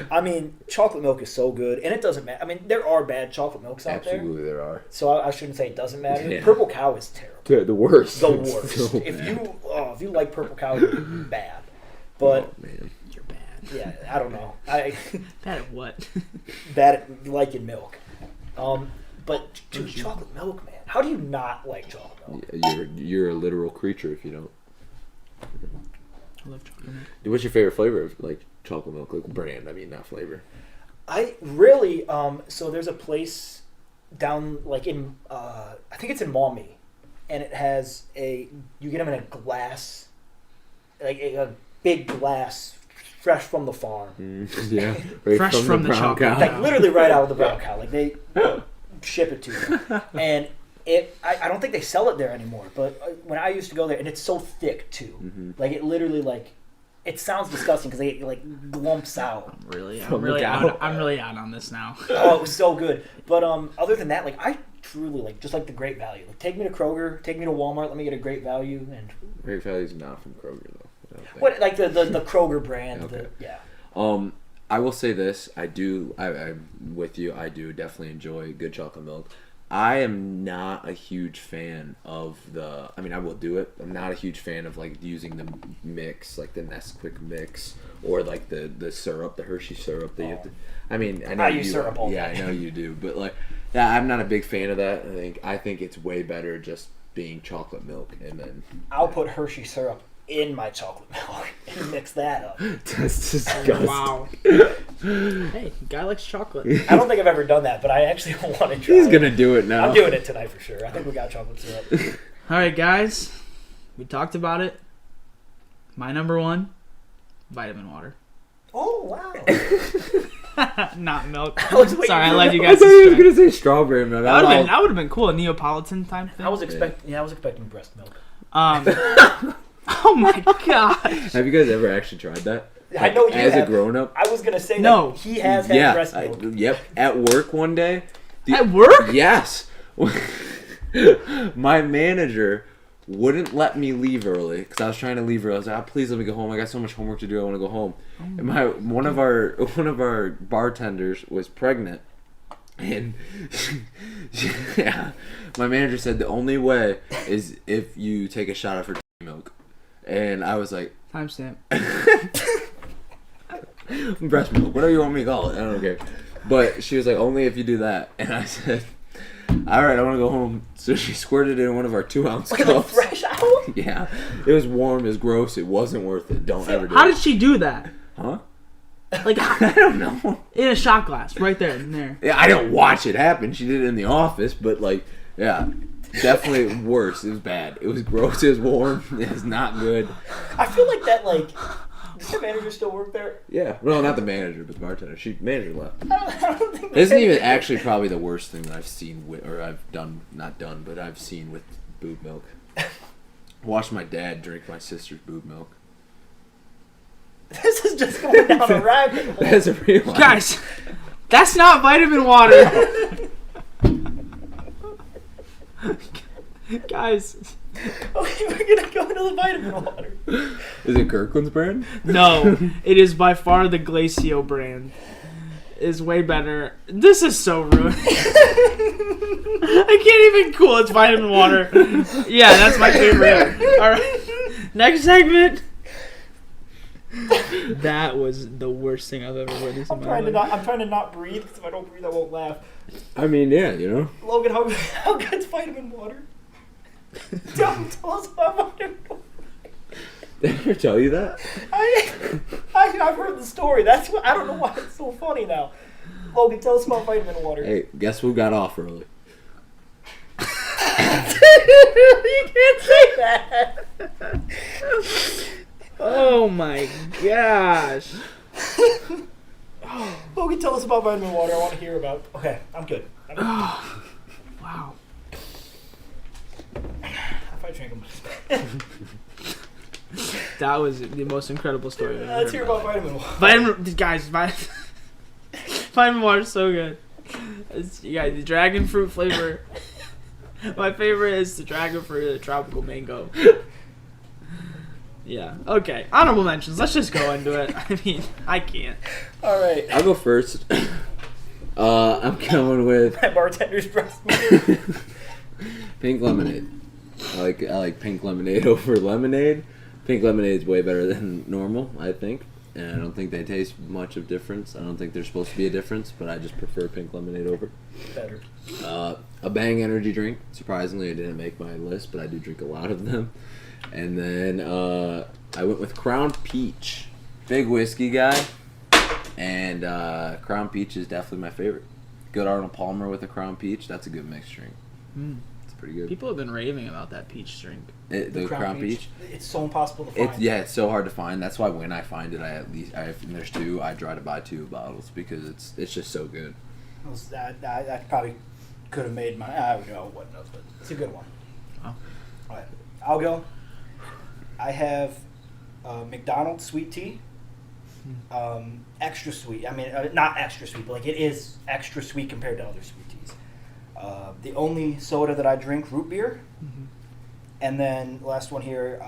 I mean, chocolate milk is so good, and it doesn't matter. I mean, there are bad chocolate milks out absolutely there are. so I shouldn't say it doesn't matter. Yeah. Purple cow is terrible. The worst. The worst. So if bad. you like purple cow, you're bad. But Oh, man. You're bad. yeah, I don't know. Bad at what? Bad at liking milk. But dude, chocolate milk, man. How do you not like chocolate milk? You're a literal creature if you don't. I love chocolate milk. What's your favorite flavor of like chocolate milk? Like brand, I mean, not flavor. I really so there's a place down like in I think it's in Maumee, and it has you get them in a glass, like a big glass, fresh from the farm, Yeah, right Fresh from the brown chocolate. cow. like literally right out of the brown cow. Like they ship it to you, and I don't think they sell it there anymore. But when I used to go there, and it's so thick too, like it literally like. It sounds disgusting because it like glumps out. I'm really From the out. cow. I'm really out on this now. Oh, it was so good. But other than that, like I truly like just like the Great Value. Like take me to Kroger, take me to Walmart, let me get a Great Value, and Great Value is not from Kroger though. I don't think. what like the Kroger brand. Okay. Yeah. I will say this. I'm with you. I do definitely enjoy good chocolate milk. I am not a huge fan of I mean, I will do it. I'm not a huge fan of like using the mix, like the Nesquik mix, or like the syrup, the Hershey syrup. That you have to, I mean, I know I you. use syrup all yeah, day. I know you do, but like, yeah, I'm not a big fan of that. I think it's way better just being chocolate milk, and then I'll put Hershey syrup in my chocolate milk and mix that up. that's disgusting. Wow. Hey, guy likes chocolate. I don't think I've ever done that, but I actually want to try. He's it. gonna do it now. I'm doing it tonight for sure. I think we got chocolate syrup. All right, guys. We talked about it. My number 1, vitamin water. Oh wow. Not milk. I was waiting Sorry, I for let that. you I guys thought he was distract. gonna say strawberry milk. That would have been cool. A Neapolitan type thing. I was expecting breast milk. Oh my gosh. Have you guys ever actually tried that? I know you As have. a grown-up? I was gonna say No. that he has had Yeah. breast milk. Yep. At work one day. At work? Yes. My manager wouldn't let me leave early because I was trying to leave early. I was like, please let me go home. I got so much homework to do. I want to go home. And one of our bartenders was pregnant, and yeah, my manager said the only way is if you take a shot of her milk, and I was like, Timestamp. breast milk, whatever you want me to call it. I don't care. But she was like, only if you do that. And I said, all right, I want to go home. So she squirted it in one of our 2-ounce Like a cups. fresh out. Yeah, it was warm, it was gross, it wasn't worth it. Don't ever do How it. did she do that? Huh? Like I don't know. in a shot glass, right there and there. Yeah, I didn't watch it happen. She did it in the office, but like, yeah, definitely worse. It was bad. It was gross. It was warm. It was not good. I feel like that. Like, does the manager still work there? Yeah, well, not the manager, but the bartender. Manager left. I don't think. It isn't even actually probably the worst thing that I've seen but I've seen with boob milk. Watched my dad drink my sister's boob milk. This is just going down a rabbit hole. That's a real life. Guys, that's not vitamin water. Guys, Okay, we're gonna go into the vitamin water. Is it Kirkland's brand? no, it is by far the Glacio brand. Is way better. This is so rude. I can't even cool. It's vitamin water. Yeah, that's my favorite. All right, next segment. That was the worst thing I've ever witnessed in my life. I'm trying to not breathe because if I don't breathe, I won't laugh. I mean, yeah, you know. Logan, how good's vitamin water? Tell us about vitamin water. Did I ever tell you that? I've heard the story. That's what I don't know why it's so funny now. Logan, tell us about vitamin water. Hey, guess who got off early? You can't say that. Oh my gosh. Logan, tell us about vitamin water. I want to hear about. Okay, I'm good. Wow. If I drink them. That was the most incredible story I've ever Let's hear heard. about vitamin water. Vitamin water is so good. You guys, the dragon fruit flavor. My favorite is the dragon fruit, the tropical mango. Yeah. Okay. Honorable mentions. Let's just go into it. I mean, I can't. All right. I'll go first. I'm going with My bartender's breast milk. pink lemonade. I like pink lemonade over lemonade. Pink lemonade is way better than normal, I think. And I don't think they taste much of difference. I don't think there's supposed to be a difference, but I just prefer pink lemonade over. Better. A Bang energy drink. Surprisingly, I didn't make my list, but I do drink a lot of them. And then I went with Crown Peach. Big whiskey guy. And Crown Peach is definitely my favorite. Good Arnold Palmer with a Crown Peach. That's a good mixed drink. It's pretty good. People have been raving about that peach drink. The Crown Peach. It's so impossible to find. It's so hard to find. That's why when I find it, and there's two, I try to buy 2 bottles because it's just so good. That probably could have made my. I don't know what knows, but it's a good one. Oh. All right, I'll go. I have McDonald's sweet tea. Extra sweet. I mean, not extra sweet, but like it is extra sweet compared to other sweet teas. The only soda that I drink, root beer. And then last one here,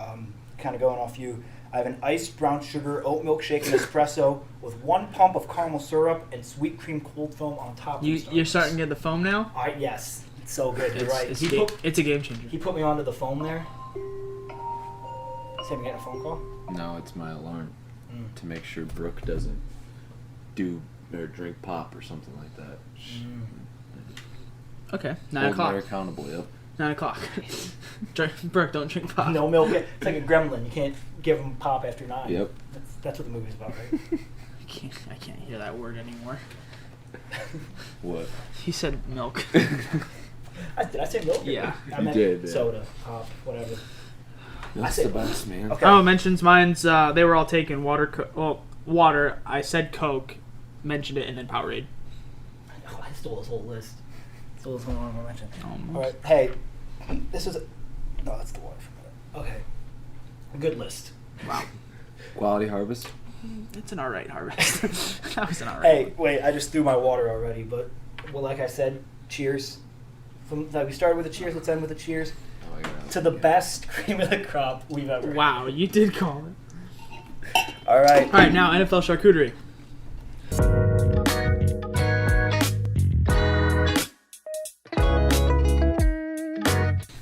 kind of going off you. I have an iced brown sugar oat milkshake and espresso with 1 pump of caramel syrup and sweet cream cold foam on top. You're starting to get the foam now? Yes, it's so good. You're right. It's a game changer. He put me onto the foam there. Is him getting a phone call? No, it's my alarm to make sure Brooke doesn't do or drink pop or something like that. Okay, 9 Hold o'clock. her accountable, yep. 9 o'clock. Brooke, don't drink pop. No milk. It's like a gremlin. You can't give him pop after 9. Yep. That's what the movie's about, right? I can't hear that word anymore. What? He said milk. Did I say milk? Yeah. I meant did, yeah. soda, pop, whatever. That's said- the best, man. Okay. Oh, mentions mine's. They were all taken. Water. I said Coke, mentioned it, and then Powerade. Oh, I stole this whole list. Stole this whole honorable mention. Almost. All right. Hey, this is. No, that's the water from it. Okay. Good list. Wow. Quality Harvest. It's an alright harvest. That was an alright. Hey, wait, I just threw my water already, but, well, like I said, cheers. We started with a cheers, let's end with a cheers. Oh, I got it. To the best cream of the crop we've ever had. Wow, you did call it. All right. All right, now NFL Charcuterie.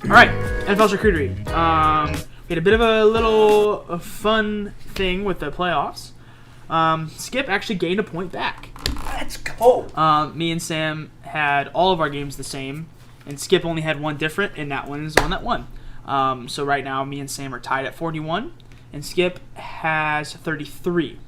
All right, NFL Charcuterie. We had a bit of a fun thing with the playoffs. Skip actually gained a point back. Let's go. Me and Sam had all of our games the same, and Skip only had one different, and that one is the one that won. So right now, me and Sam are tied at 41, and Skip has 33.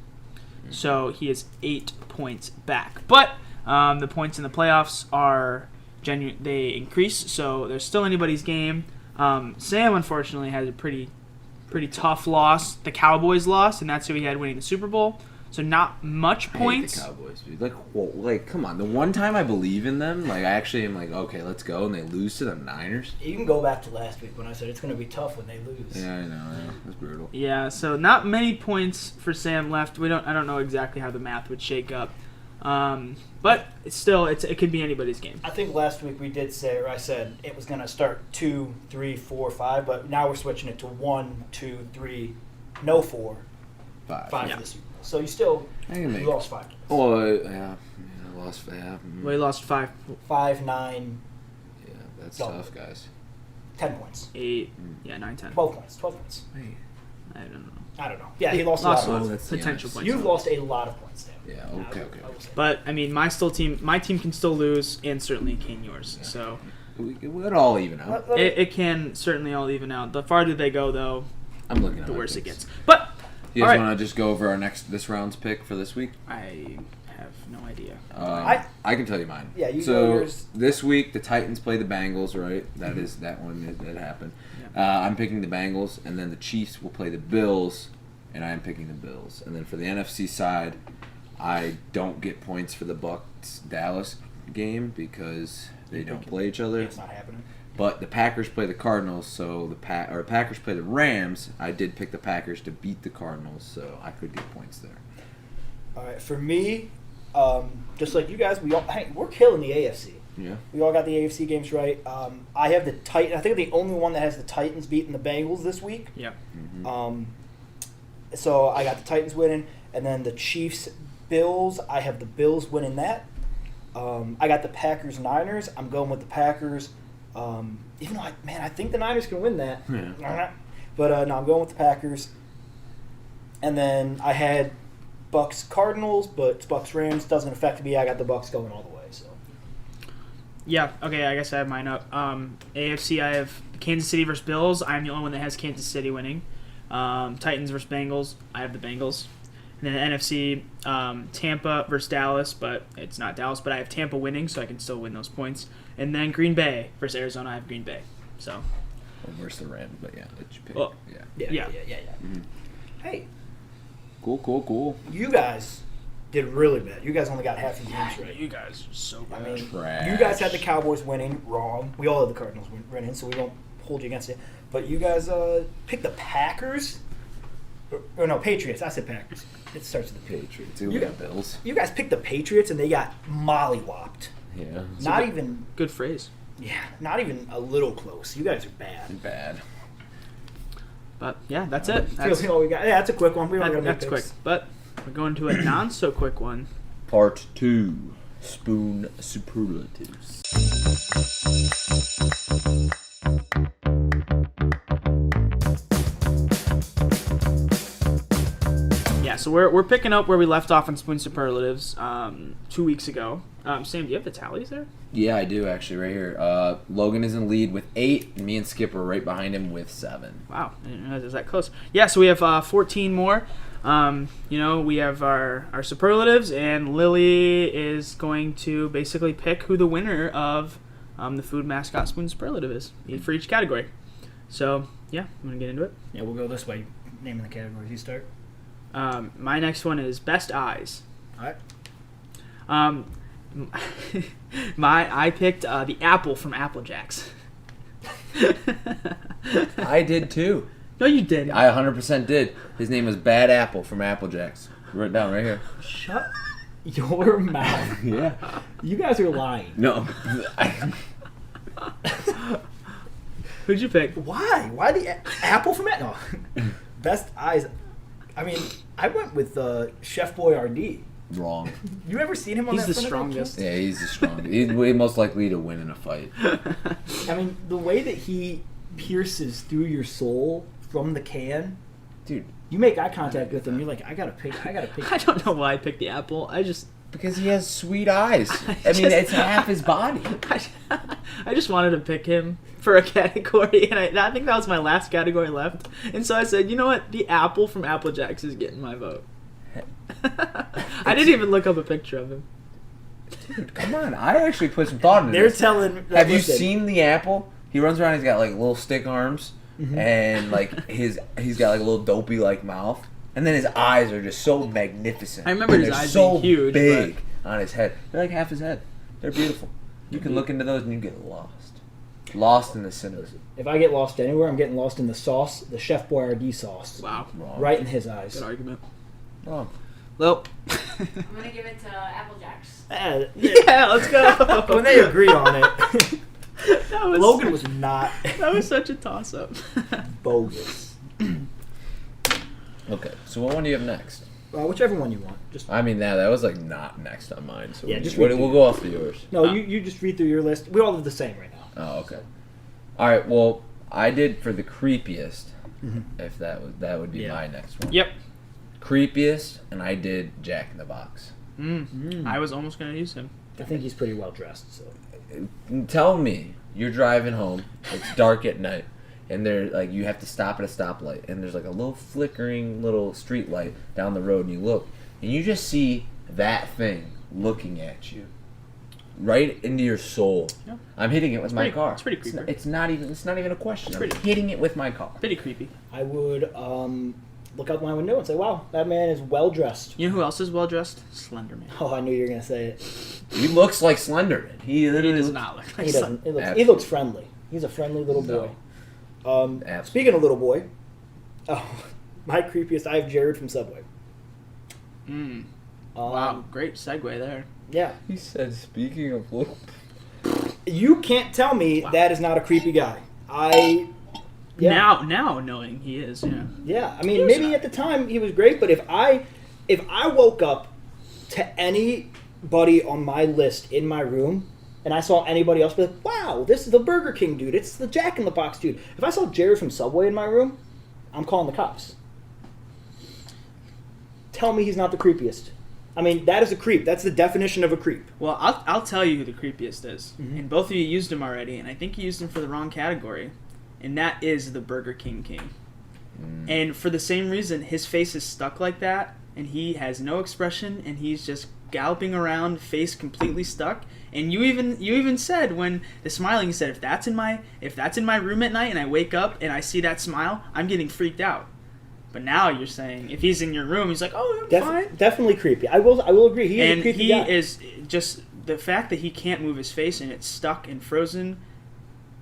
So he is 8 points back. But the points in the playoffs are they increase, so there's still anybody's game. Sam, unfortunately, has a pretty tough loss. The Cowboys lost, and that's who he had winning the Super Bowl. So not much points. I hate the Cowboys, dude. Like, come on. The one time I believe in them, like, I actually am like, okay, let's go, and they lose to the Niners. You can go back to last week when I said it's going to be tough when they lose. Yeah, I know. That's brutal. Yeah, so not many points for Sam left. I don't know exactly how the math would shake up. But it's still, it could be anybody's game. I think last week we did say, or I said, it was going to start 2, 3, 4, 5, but now we're switching it to 1, 2, 3, no 4, 5 Yeah. for the Super Bowl. So you still you lost 5. Oh, yeah. I lost. Yeah. Well, he lost 5, 5, 9, Yeah, that's Double. tough, guys. 10 points. 8, 9, 10. 12 points. 12 points. I don't know. I don't know. Yeah, he lost a Lost lot of Oh, points. that's potential the points. You've lost a lot of points, Sam. Yeah, okay. I will say. But I mean, my team can still lose, and certainly can yours. Yeah. So It'll all even out. it can certainly all even out. The farther they go, though, I'm looking at the my worse it picks. gets. But You all guys right. want to just go over our this round's pick for this week? I have no idea. I can tell you mine. Yeah, you so go yours. this week the Titans play the Bengals, right? That is that one that happened. I'm picking the Bengals, and then the Chiefs will play the Bills, and I am picking the Bills. And then for the NFC side, I don't get points for the Bucs Dallas game because they don't play each other. It's not happening. But the Packers play the Cardinals, so Packers play the Rams. I did pick the Packers to beat the Cardinals, so I could get points there. All right, for me, just like you guys, we're killing the AFC. Yeah. We all got the AFC games right. I have the Titans. I think I'm the only one that has the Titans beating the Bengals this week. Yeah. Mm-hmm. So I got the Titans winning, and then the Chiefs, Bills. I have the Bills winning that. I got the Packers, Niners. I'm going with the Packers. Even though I think the Niners can win that. Yeah. But no, I'm going with the Packers. And then I had Bucks, Cardinals, but Bucks, Rams doesn't affect me. I got the Bucks going all the way. So. Yeah, okay, I guess I have mine up. AFC, I have Kansas City versus Bills. I'm the only one that has Kansas City winning. Titans versus Bengals, I have the Bengals. And then the NFC, Tampa versus Dallas, but it's not Dallas, but I have Tampa winning, so I can still win those points. And then Green Bay versus Arizona, I have Green Bay. So. Well, versus the Rams, but yeah, that's your pick. Well, Yeah. Mm-hmm. Hey, Cool. you guys did really bad. You guys only got half the games right. You guys are so I bad. mean, Trash. you guys had the Cowboys winning. Wrong. We all had the Cardinals winning, so we don't hold you against it. But you guys picked the Packers. Or no, Patriots. I said Packers. It starts with the P. Patriots. We got Bills. You guys picked the Patriots, and they got mollywopped. Yeah. Not even. Good phrase. Yeah, not even a little close. You guys are bad. Bad. But, yeah, that's it. That's, all we got. Yeah, that's a quick one. We don't got to make that's quick. But we're going to a not-so-quick one. Part 2. Spoon Superlatives. Yeah, so we're picking up where we left off on Spoon Superlatives 2 weeks ago. Sam, do you have the tallies there? Yeah, I do actually, right here. Logan is in lead with 8, and me and Skip are right behind him with 7. Wow, I didn't realize it was that close. Yeah, so we have 14 more. We have our superlatives, and Lily is going to basically pick who the winner of the food mascot spoon superlative is for each category. So, yeah, I'm going to get into it. Yeah, we'll go this way. Naming the categories. You start. My next one is best eyes. All right. I picked the apple from Apple Jacks. I did too. No, you didn't. I 100% did. His name was Bad Apple from Apple Jacks. Wrote it down right here. Shut your mouth. Yeah. You guys are lying. No. Who'd you pick? Why? Why the apple from it? No. Best eyes. I mean, I went with Chef Boyardee. Wrong. You ever seen him on He's that the front of that strongest. Yeah, he's the strongest. He's way most likely to win in a fight. I mean, the way that he pierces through your soul from the can. Dude. You make eye contact with him, you're like, I gotta pick. I don't know why I picked the apple. Because he has sweet eyes. I mean, it's half his body. I just wanted to pick him for a category, and I think that was my last category left. And so I said, you know what? The apple from Apple Jacks is getting my vote. I didn't even look up a picture of him. Dude, come on. I actually put some thought into They're this. telling. Have you listen, seen the apple? He runs around, he's got like little stick arms, and like he's got like a little dopey like mouth. And then his eyes are just so magnificent. I remember his They're eyes so being huge, big on his head. They're like half his head. They're beautiful. You can look into those and you get lost. Lost in the cinema. If I get lost anywhere, I'm getting lost in the sauce, the Chef Boyardee sauce. Wow. Wrong. Right in his eyes. Good argument. Wrong. Well, I'm gonna give it to Apple Jacks. yeah, let's go. When they agree on it, That was, Logan was not that was such a toss-up. bogus. Okay, so what one do you have next? Whichever one you want. Just I mean, that was like not next on mine. So Yeah, just we'll read through. go off of yours. no, you just read through your list. We all have the same right now. Oh, okay. All right. Well, I did for the creepiest. If that would be Yeah. my next one. Yep. Creepiest, and I did Jack in the Box. I was almost going to use him. I think he's pretty well dressed. So Tell me, you're driving home. It's dark at night, and you have to stop at a stoplight, and there's like a little flickering little street light down the road, and you look, and you just see that thing looking at you, right into your soul. Yeah. I'm hitting it with my car. it's pretty creepy. It's not even a question. I'm pretty- hitting it with my car. Pretty creepy. I would look out my window and say, "Wow, that man is well dressed." You know who else is well-dressed? Slenderman. Oh, I knew you were gonna say it. He looks like Slenderman. He He literally does looks- not look like He doesn't. Absolutely. He looks friendly. He's a friendly little boy. Absolutely. Speaking of little boy, my creepiest, I have Jared from Subway. Wow, great segue there. Yeah. He said, speaking of little... You can't tell me that is not a creepy guy. Now knowing he is, yeah. Yeah, I mean, maybe at the time he was great, but if I woke up to anybody on my list in my room and I saw anybody else, be like, wow, this is the Burger King dude. It's the Jack in the Box dude. If I saw Jared from Subway in my room, I'm calling the cops. Tell me he's not the creepiest. I mean, that is a creep. That's the definition of a creep. Well, I'll tell you who the creepiest is. And both of you used him already, and I think you used him for the wrong category. And that is the Burger King King. And for the same reason, his face is stuck like that, and he has no expression, and he's just galloping around, face completely stuck. And you even said when the smiling, you said if that's in my room at night and I wake up and I see that smile, I'm getting freaked out. But now you're saying if he's in your room, he's like, oh, I'm fine. Definitely creepy. I will agree. He is a creepy guy. Is just the fact that he can't move his face and it's stuck and frozen.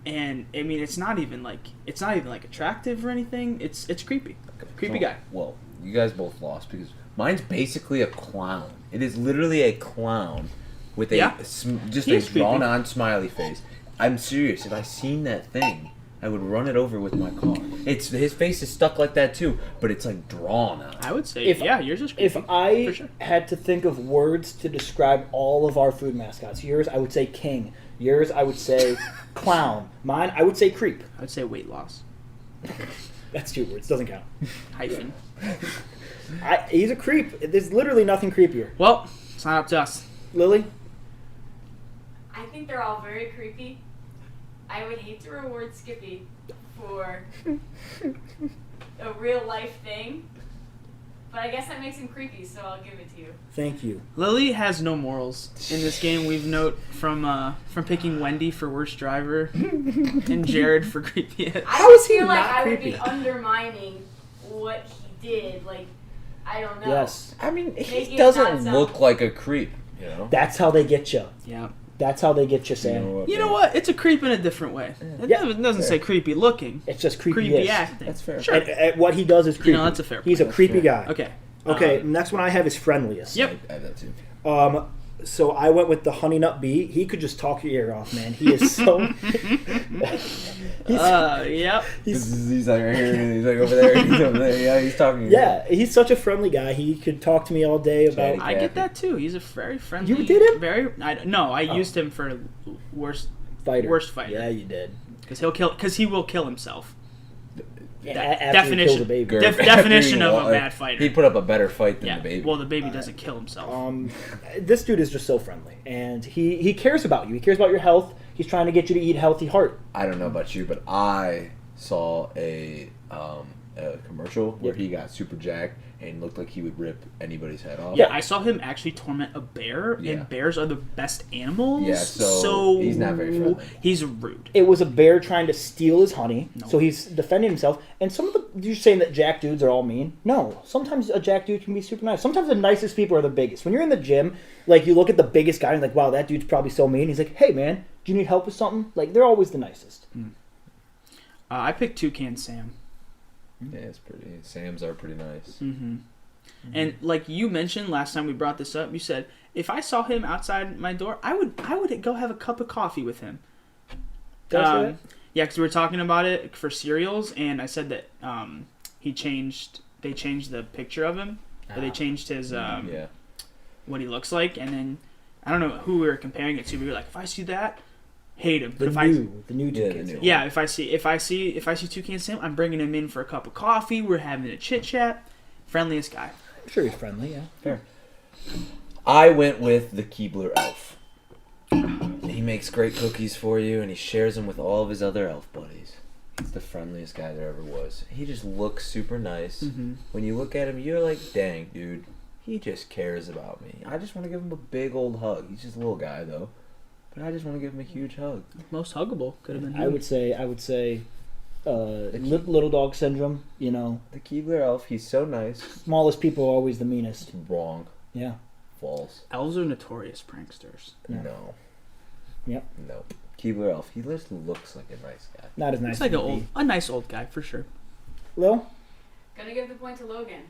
And I mean, it's not even like attractive or anything. It's creepy. Creepy guy. Well, you guys both lost because mine's basically a clown. It is literally a clown with just a drawn-on smiley face. I'm serious. If I seen that thing, I would run it over with my car. His face is stuck like that too, but it's like drawn on. I would say, yours is creepy. If I for sure. had to think of words to describe all of our food mascots, yours I would say king. Yours I would say clown. Mine I would say creep. I would say weight loss. That's 2 words. Doesn't count. Hyphen. He's a creep. There's literally nothing creepier. Well, it's not up to us. Lily? I think they're all very creepy. I would hate to reward Skippy for a real life thing, but I guess that makes him creepy, so I'll give it to you. Thank you. Lily has no morals in this game. We've note from picking Wendy for worst driver and Jared for creepiest. How is he feel like not I would creepy? be undermining what he did. Like, I don't know. Yes. I mean, Make he it doesn't not look like a creep, you know? That's how they get you. Yeah. That's how they get you, Sam. You know what? It's a creep in a different way. It doesn't say creepy looking. It's just creepy. Creepy acting. That's fair. Sure. And what he does is creepy. that's a fair He's a point. creepy guy. Okay. Okay, next one I have is friendliest. Yep. I have that too. So I went with the Honey Nut Bee. He could just talk your ear off, man. He is so... Yep. He's like right here, and he's like over there, and he's over there. Yeah, he's talking. Yeah, he's such a friendly guy. He could talk to me all day about... I get that too. He's a very friendly. You did him? I used him for worst fighter. Worst fighter. Yeah, you did. Because he will kill himself. After he kills a baby. Definition of a bad fighter. He'd put up a better fight than the baby. Well, the baby doesn't kill himself. This dude is just so friendly, and he cares about you. He cares about your health. He's trying to get you to eat healthy heart. I don't know about you, but I saw a commercial where he got super jacked and looked like he would rip anybody's head off. Yeah, I saw him actually torment a bear, and bears are the best animals. Yeah, so he's not very friendly. He's rude. It was a bear trying to steal his honey, No. so he's defending himself. And some of you're saying that jack dudes are all mean? No, sometimes a jack dude can be super nice. Sometimes the nicest people are the biggest. When you're in the gym, like you look at the biggest guy and like, wow, that dude's probably so mean. He's like, hey man, do you need help with something? Like they're always the nicest. I picked Toucan Sam. Yeah, it's pretty. Sam's are pretty nice. Mm-hmm. And like you mentioned last time we brought this up, you said if I saw him outside my door, I would go have a cup of coffee with him. Did I say that? Yeah, because we were talking about it for cereals, and I said that they changed the picture of him, or they changed his what he looks like, and then I don't know who we were comparing it to. We were like, if I see that, hate him. But the new Toucan Sam. Yeah, if I see Toucan Sam, I'm bringing him in for a cup of coffee. We're having a chit chat. Friendliest guy. I'm sure he's friendly. Yeah, fair. I went with the Keebler elf. He makes great cookies for you, and he shares them with all of his other elf buddies. He's the friendliest guy there ever was. He just looks super nice. Mm-hmm. When you look at him, you're like, dang, dude, he just cares about me. I just want to give him a big old hug. He's just a little guy, though. But I just want to give him a huge hug. Most huggable could have been him. I would say little dog syndrome, you know. The Keebler elf, he's so nice. Smallest people are always the meanest. Wrong. Yeah. False. Elves are notorious pranksters. Yeah. No. Yep. Nope. Keebler Elf. He just looks like a nice guy. Not as nice. He's like as a nice old guy for sure. Lil? Gonna give the point to Logan.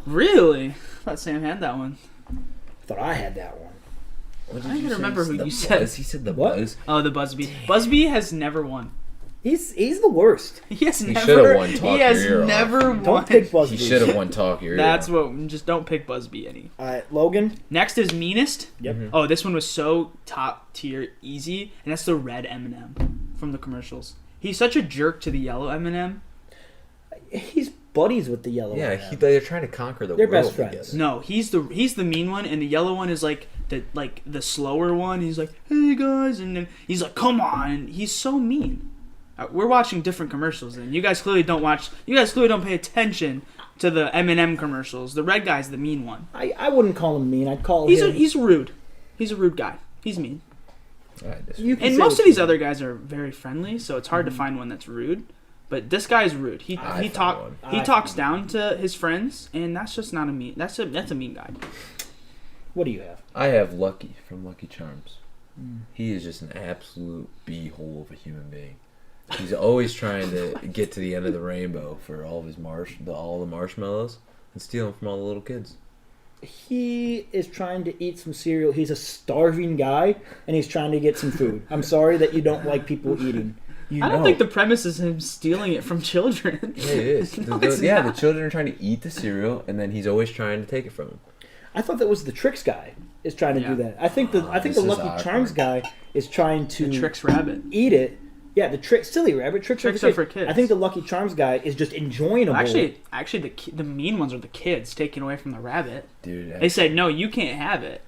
Really? I thought Sam had that one. Thought I had that one. What I did don't say? remember who The you said. Buzz? He said the What? Buzz. Oh, the Busby. Busby has never won. He's the worst. He has He never. should've won Talk He has Your Ear Off. never won. Don't pick Busby. He should have won Talk Your Ear That's Off. what. Just don't pick Busby any. All right, Logan. Next is meanest. Yep. Oh, this one was so top tier, easy, and that's the red M&M from the commercials. He's such a jerk to the yellow M&M. He's buddies with the yellow one. Yeah, they're trying to conquer the They're world best friends. together. No, he's the mean one, and the yellow one is like the slower one. He's like, hey guys, and then he's like, come on. And he's so mean. We're watching different commercials, and you guys clearly don't watch. You guys clearly don't pay attention to the M&M commercials. The red guy's the mean one. I wouldn't call him mean. I'd call him. He's rude. He's a rude guy. He's mean. You can And say most what of these you other guys are very friendly, so it's hard to find one that's rude. But this guy's rude. He found talks down to his friends, and that's just not a mean. That's a mean guy. What do you have? I have Lucky from Lucky Charms. He is just an absolute beehole of a human being. He's always trying to get to the end of the rainbow for all of his all the marshmallows and steal them from all the little kids. He is trying to eat some cereal. He's a starving guy, and he's trying to get some food. I'm sorry that you don't like people eating. I don't think the premise is him stealing it from children. Yeah, it is. The children are trying to eat the cereal, and then he's always trying to take it from them. I thought that was the Tricks guy is trying to do that. I think the this is Lucky awkward. Charms guy is trying to The Tricks Rabbit. eat it. Yeah, the silly rabbit tricks are for kids. I think the Lucky Charms guy is just enjoying them. Actually, the mean ones are the kids taking away from the rabbit. Dude, They say, no, you can't have it.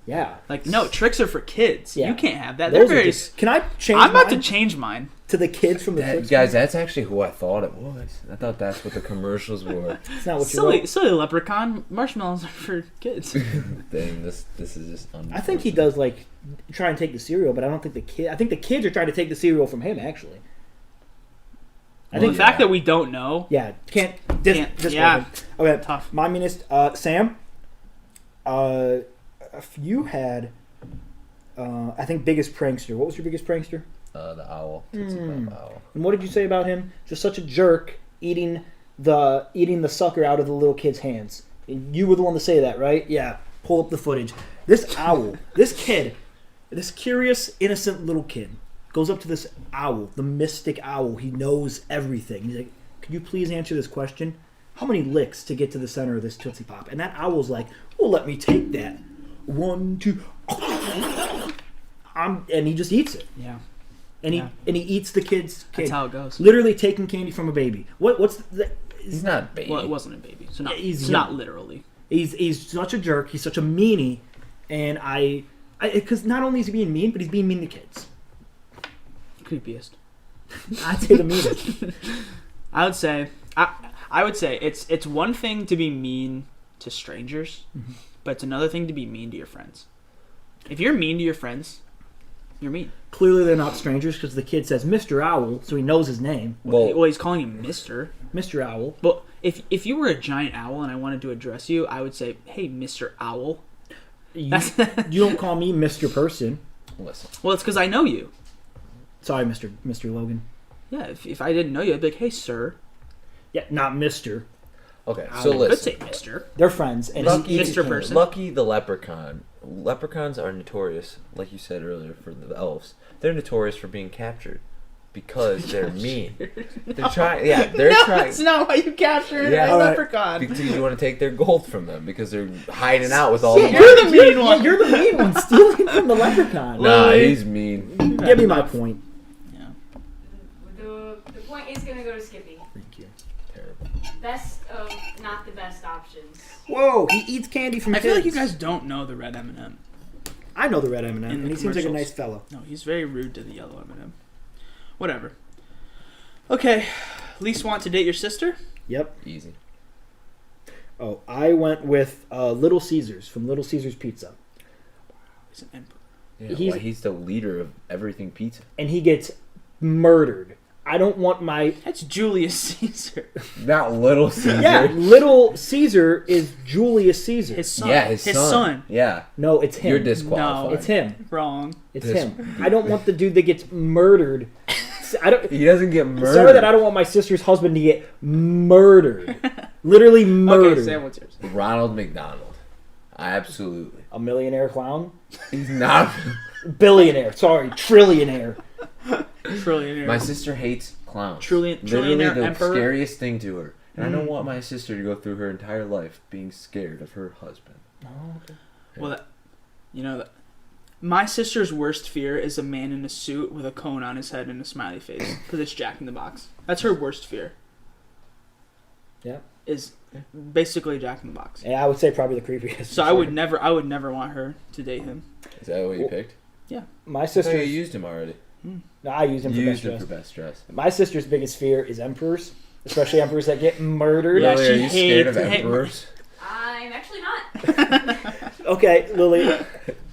Yeah. Like, no, tricks are for kids. Yeah. You can't have that. Those They're are very. Can I change? I'm about to mine change mine. to the kids from the Tricks. guys, that's actually who I thought it was. I thought that's what the commercials were. It's not what you wrote. Silly leprechaun. Marshmallows are for kids. Dang, this is just. I think he does like try and take the cereal, but I don't think the kid. I think the kids are trying to take the cereal from him. Actually, I The think. fact that we don't know. Yeah, can't. Yeah. Okay, Tough. My meanest, Sam. If you had, I think biggest prankster. What was your biggest prankster? The owl. Tootsie Pop owl. And what did you say about him? Just such a jerk, eating the sucker out of the little kid's hands. And you were the one to say that, right? Yeah. Pull up the footage. This owl, this kid, this curious, innocent little kid, goes up to this owl, the mystic owl. He knows everything. He's like, "Could you please answer this question? How many licks to get to the center of this Tootsie Pop?" And that owl's like, "Well, let me take that. 1, 2." And he just eats it. Yeah. And he eats the kid's That's cake. how it goes. Literally taking candy from a baby. What's the? He's not a baby. Well, it wasn't a baby, so He's not young. literally. He's such a jerk. He's such a meanie, and I because not only is he being mean, but he's being mean to kids. Creepiest. I'd say the meanest. I would say it's one thing to be mean to strangers, but it's another thing to be mean to your friends. If you're mean to your friends, you're mean. Clearly, they're not strangers because the kid says Mr. Owl, so he knows his name. Well, he's calling him Mister. Mr. Owl. But if you were a giant owl and I wanted to address you, I would say, "Hey, Mr. Owl." You don't call me Mr. Person. Listen. Well, it's because I know you. Sorry, Mr. Logan. Yeah, if I didn't know you, I'd be like, "Hey, sir." Yeah, not Mr. Okay, I so I could listen. say Mister. They're friends. And Lucky, he eats Mr. candy. Person. Lucky the leprechaun. Leprechauns are notorious, like you said earlier, for the elves. They're notorious for being captured because they're mean. They're trying. Yeah, they're trying. That's not why you captured Yeah. a All right. leprechaun. Because you want to take their gold from them because they're hiding out with all Yeah, the you're money. the mean one. You're the mean one, stealing from the leprechaun. Nah, he's mean. Give me my point. Yeah. The point is gonna go to Skippy. Thank you. Terrible. Best of not the best options. Whoa, he eats candy from I kids. feel like you guys don't know the red M&M. I know the red M&M, In and the he seems like a commercials. nice fellow. No, he's very rude to the yellow M&M. Whatever. Okay, least want to date your sister? Yep. Easy. Oh, I went with Little Caesars from Little Caesars Pizza. He's an emperor. Yeah, He's- he's the leader of everything pizza. And he gets murdered I don't want my... That's Julius Caesar. Not Little Caesar. Yeah, Little Caesar is Julius Caesar. His son. Yeah, his son. Yeah. No, it's him. You're disqualified. It's him. Wrong. It's This- him. I don't want the dude that gets murdered. I don't. He doesn't get murdered. Sorry that I don't want my sister's husband to get murdered. Literally murdered. Okay, Sam, what's yours? Ronald McDonald. Absolutely. A millionaire clown? He's not. Billionaire. Sorry, trillionaire. Trillionaire. My sister hates clowns. Literally Literally the emperor? scariest thing to her. And I don't want my sister to go through her entire life being scared of her husband. Well, that my sister's worst fear is a man in a suit with a cone on his head and a smiley face because it's Jack in the Box. That's her worst fear. Yeah. Is basically Jack in the Box. Yeah, I would say probably the creepiest. So I would never want her to date him. Is that what you picked? My I thought you sister. used him already. No, I use him You for used best him dress. for best dress. My sister's biggest fear is emperors, especially emperors that get murdered. Yeah, Lily, she are you scared of hates- emperors? I'm actually not. Okay, Lily.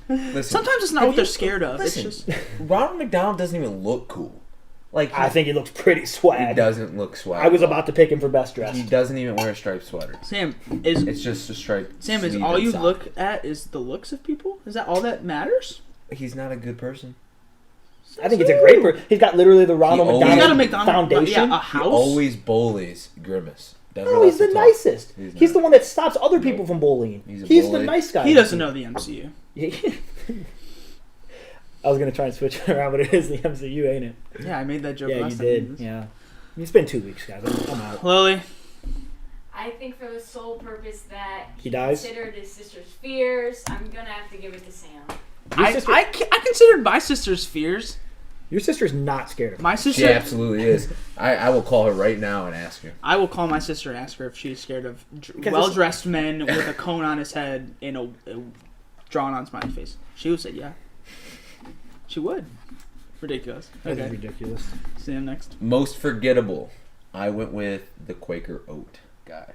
Listen, Sometimes it's not Have what they're you- scared of. listen. It's just Ronald McDonald doesn't even look cool. Like I think he looks pretty he swag. doesn't look swag. I was about to pick him for best He dressed. doesn't even wear a striped sweater. Sam is It's just a striped. Sam is sleeve all and you sock. look at is the looks of people. Is that all that matters? He's not a good person. I think it's a great person. He's got literally the Ronald He always- He's got a McDonald McDonald's foundation. Yeah, a He house. always bullies Grimace. Never No, lets he's the him talk. nicest. He's He's not. the one that stops other people from bullying. He's a He's the bully. nice guy. He doesn't know the MCU. I was gonna try and switch it around, but it is the MCU, ain't it? Yeah, I made that joke Yeah, last you time. did. Yeah. It's been 2 weeks, guys. I'm out. Lily, I think for the sole purpose that He dies? considered his sister's fears, I'm gonna have to give it to Sam. Your I sister- considered my sister's fears. Your sister's not scared of him. My She sister. absolutely is. I will call her right now and ask her. I will call my sister and ask her if she's scared of Because well-dressed men with a cone on his head and a drawn-on smiley face. She would say yeah. She would. Ridiculous. That is Okay, ridiculous. Sam next. Most forgettable. I went with the Quaker Oat guy.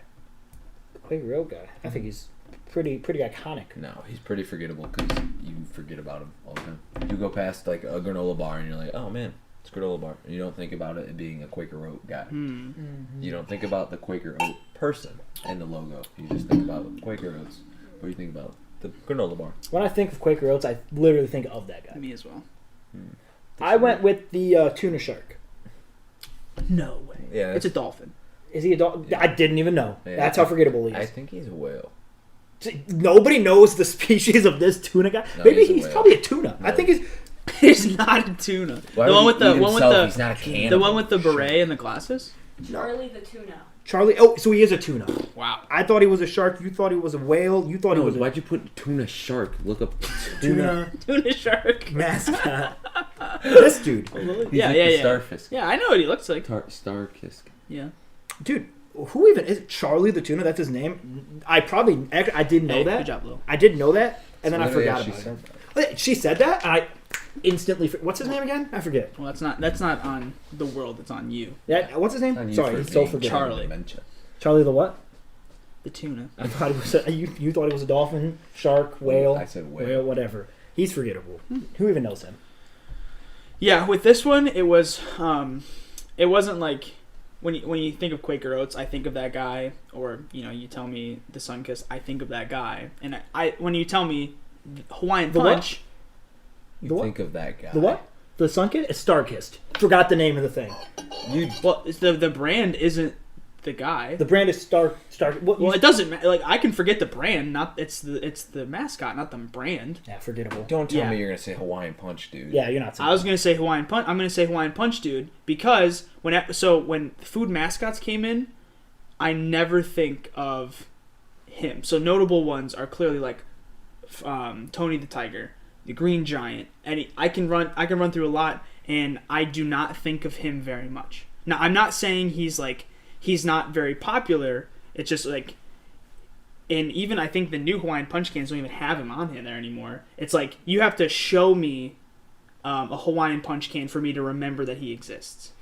The Quaker Oat guy. I think he's pretty iconic. No, he's pretty forgettable because you forget about him all the time. You go past like a granola bar and you're like, oh man, it's a granola bar. And you don't think about it being a Quaker Oat guy. You don't think about the Quaker Oat person and the logo. You just think about Quaker Oats. Or you think about the granola bar. When I think of Quaker Oats, I literally think of that guy. Me as well. I went with the tuna shark. No way. Yeah, It's a dolphin. Is he a dog? Yeah. I didn't even know. Yeah, That's how forgettable he I is. think he's a whale. Nobody knows the species of this tuna guy. No, Maybe he's a he's whale. probably a tuna. I No. think he's. He's not a tuna. Why The would one he with the eat one with himself? the He's not a cannibal. the one with the beret and the glasses. Charlie the tuna. Charlie. Oh, so he is a tuna. Wow. I thought he was a shark. You thought he was a whale. You thought he No, was a why'd you put tuna shark? Look up tuna Tuna shark. mascot. This dude. He's Yeah, like yeah, the yeah. starfish. Yeah, I know what he looks like. Star Kisk. Yeah. Dude, who even is it? Charlie the tuna? That's his name. I didn't know Hey, that. good job, Lil. I didn't know that, and then I Literally, forgot she about said it. Oh, she said that, and I instantly. What's his name again? I forget. Well, that's not on the world. It's on you. That what's his name? On you Sorry, for he's so being forgetting. Charlie. dementia. Charlie the what? The tuna. I thought he was. You thought he was a dolphin, shark, whale. I said whale. whatever. He's forgettable. Who even knows him? Yeah, with this one, it was. It wasn't like when you think of Quaker Oats, I think of that guy, or you tell me the Sunkiss, I think of that guy, and I when you tell me Hawaiian The what? Punch, You The what? think of that guy. The what? The Sunken? It's Starkist. Forgot the name of the thing. well, it's the brand isn't the guy. The brand is Stark. What? Well, it doesn't matter. Like I can forget the brand, not it's the mascot, not the brand. Yeah, forgettable. Don't tell Yeah. me you're gonna say Hawaiian Punch, dude. Yeah, you're not. I was gonna say Hawaiian Punch. I'm gonna say Hawaiian Punch, dude, because when food mascots came in, I never think of him. So notable ones are clearly like Tony the Tiger, the Green Giant, and I can run through a lot, and I do not think of him very much. Now I'm not saying he's not very popular. It's just like. And even I think the new Hawaiian Punch cans don't even have him on there anymore. It's like you have to show me a Hawaiian Punch can for me to remember that he exists.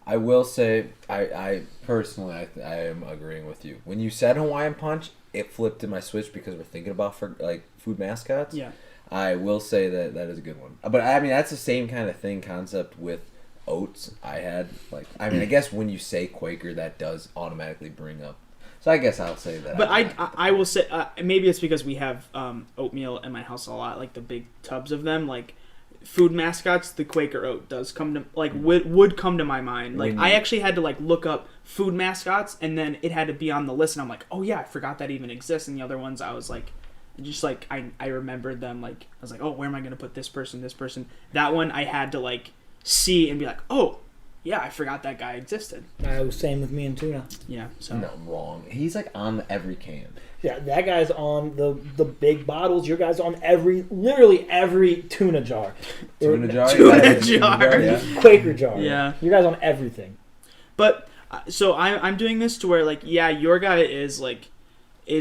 I will say, I personally, I am agreeing with you. When you said Hawaiian Punch, it flipped in my switch because we're thinking about food mascots. Yeah. I will say that is a good one. But I mean, that's the same kind of concept with oats I had. Like, I mean, I guess when you say Quaker, that does automatically bring up. So I guess I'll say that. But I will say, maybe it's because we have oatmeal in my house a lot, like the big tubs of them. Like food mascots, the Quaker oat does come to, like, would come to my mind. Like, I actually had to, like, look up food mascots, and then it had to be on the list, and I'm like, oh yeah, I forgot that even exists. And the other ones, I was like, just like, I remembered them. Like, I was like, oh, where am I going to put this person? That one I had to, like, see and be like, oh, yeah, I forgot that guy existed. was same with me and tuna. Yeah, so. No, wrong. He's, like, on every can. Yeah, that guy's on the big bottles. Your guy's on literally every tuna jar. Tuna jar? Tuna jar. Yeah. Quaker jar. Yeah. Your guy's on everything. But, so I'm doing this to where, like, yeah, your guy is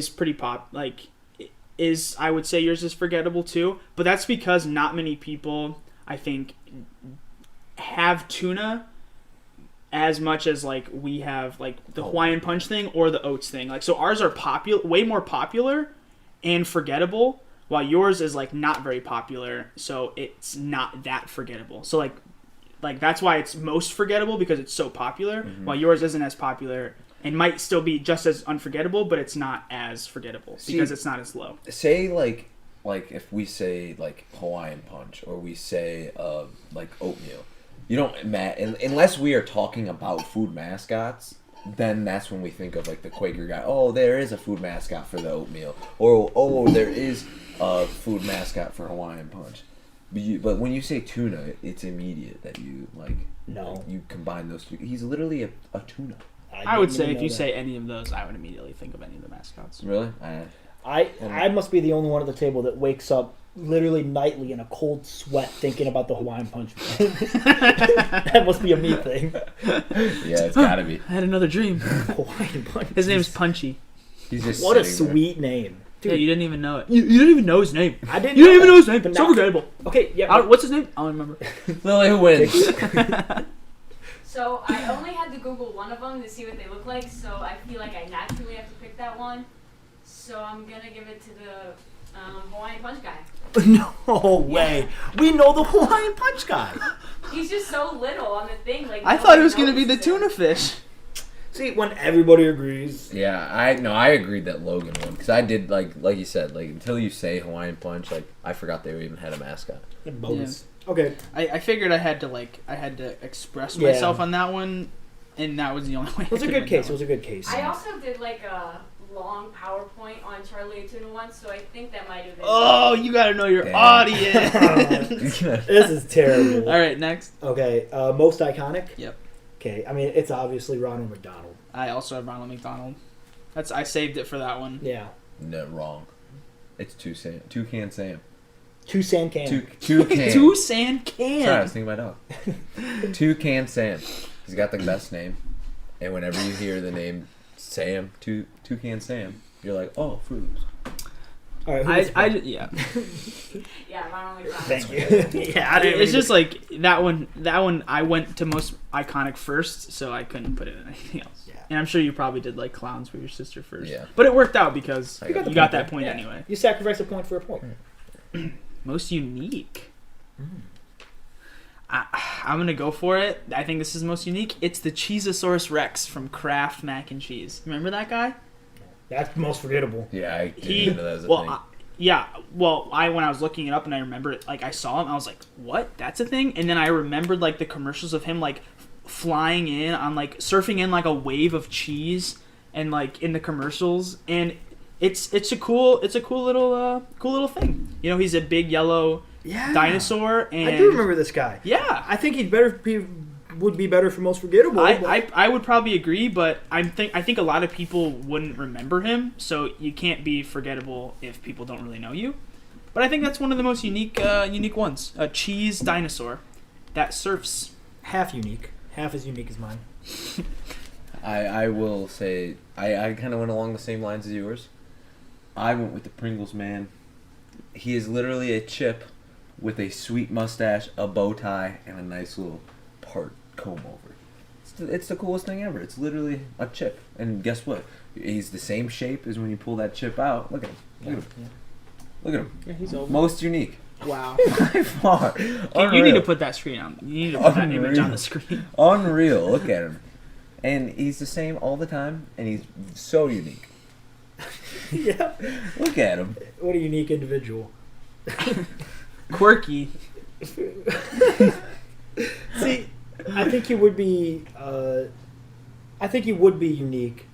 pretty I would say yours is forgettable too, but that's because not many people, I think, have tuna as much as, like, we have, like, the Hawaiian Punch thing or the oats thing. Like, so ours are way more popular and forgettable, while yours is, like, not very popular, so it's not that forgettable. So, like that's why it's most forgettable, because it's so popular, while yours isn't as popular and might still be just as unforgettable, but it's not as forgettable because it's not as low. Say, like if we say, like, Hawaiian Punch, or we say, like, oatmeal, you don't, unless we are talking about food mascots, then that's when we think of, like, the Quaker guy. Oh, there is a food mascot for the oatmeal. Or, oh, there is a food mascot for Hawaiian Punch. But when you say tuna, it's immediate that you, like, No. you combine those two. He's literally a tuna. I would say if you say any of those, I would immediately think of any of the mascots. Really? I must be the only one at the table that wakes up literally nightly in a cold sweat thinking about the Hawaiian Punch. That must be a me thing. Yeah, it's gotta be. I had another dream. Hawaiian Punch. His name's Punchy. He's just What a sitting there. sweet name. Dude, Yeah, you didn't even know it. You didn't even know his name. I didn't. You didn't even know his that, name. but So now- forgettable. Okay, yeah. What's his name? I don't remember. Lily, who wins? So I only had to Google one of them to see what they look like, so I feel like I naturally have to pick that one. So I'm gonna give it to the Hawaiian Punch guy. No way. We know the Hawaiian Punch guy. He's just so little on the thing. Like I thought it nobody was gonna be the notices him. tuna fish. See, when everybody agrees. Yeah, I agreed that Logan won, because I did, like you said, like, until you say Hawaiian Punch, like, I forgot they even had a mascot. Bonus. Okay. I figured I had to express Yeah. myself on that one, and that was the only way. It was a good case. It was a good case. I also did like a long PowerPoint on Charlie and Tuna once, so I think that might have been. Oh, you gotta know your Damn. audience. This is terrible. All right, next. Okay, most iconic? Yep. Okay, I mean, it's obviously Ronald McDonald. I also have Ronald McDonald. I saved it for that one. Yeah. No, wrong. It's Toucan Sam. Toucan Can. Toucan. Toucan Can. Sorry, I was thinking about dog. Toucan Sam. He's got the best name. And whenever you hear the name Sam, Toucan Sam, you're like, oh, Fruit Loops. All right, yeah. Yeah, Ronald McDonald. Thank you. Yeah, I didn't. It's just like that one. That one I went to most iconic first, so I couldn't put it in anything else. Yeah. And I'm sure you probably did like clowns for your sister first. Yeah. But it worked out because You got you the got point that there. point Yeah. anyway. You sacrifice a point for a point. Most unique. I'm gonna go for it. I think this is most unique. It's the Cheezosaurus Rex from Kraft Mac and Cheese. Remember that guy? That's most forgettable. Yeah, I didn't know that was a thing. When I was looking it up and I remember it, like I saw him, I was like, "What? That's a thing?" And then I remembered like the commercials of him like flying in on like surfing in like a wave of cheese and like in the commercials, and it's a cool little thing. You know, he's a big yellow dinosaur, and I do remember this guy. Yeah, I think would be better for most forgettable. I would probably agree, but I think a lot of people wouldn't remember him, so you can't be forgettable if people don't really know you. But I think that's one of the most unique ones. A cheese dinosaur that surfs. half unique. Half as unique as mine. I will say, I kind of went along the same lines as yours. I went with the Pringles man. He is literally a chip with a sweet mustache, a bow tie, and a nice little part comb over. It's the coolest thing ever. It's literally a chip. And guess what? He's the same shape as when you pull that chip out. Look at him. Look at him. Yeah, he's over. Most unique. Wow. By far. You need to put that screen on. You need to put that image on the screen. Unreal. Look at him. And he's the same all the time, and he's so unique. Yeah. Look at him. What a unique individual. Quirky. See, I think he would be. I think he would be unique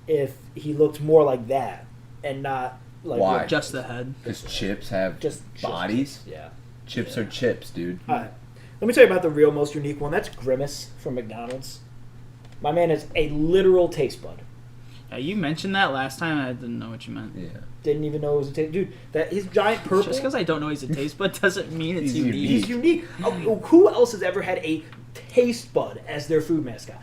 if he looked more like that and not like Why? Just the head. Because chips have Just bodies. Yeah. Chips are chips, dude. All right. Let me tell you about the real most unique one. That's Grimace from McDonald's. My man is a literal taste bud. Yeah, you mentioned that last time. I didn't know what you meant. Yeah. Didn't even know it was a taste. Dude, that his giant purple. Just because I don't know he's a taste bud doesn't mean it's He's unique. He's unique. Oh, who else has ever had a taste bud as their food mascot?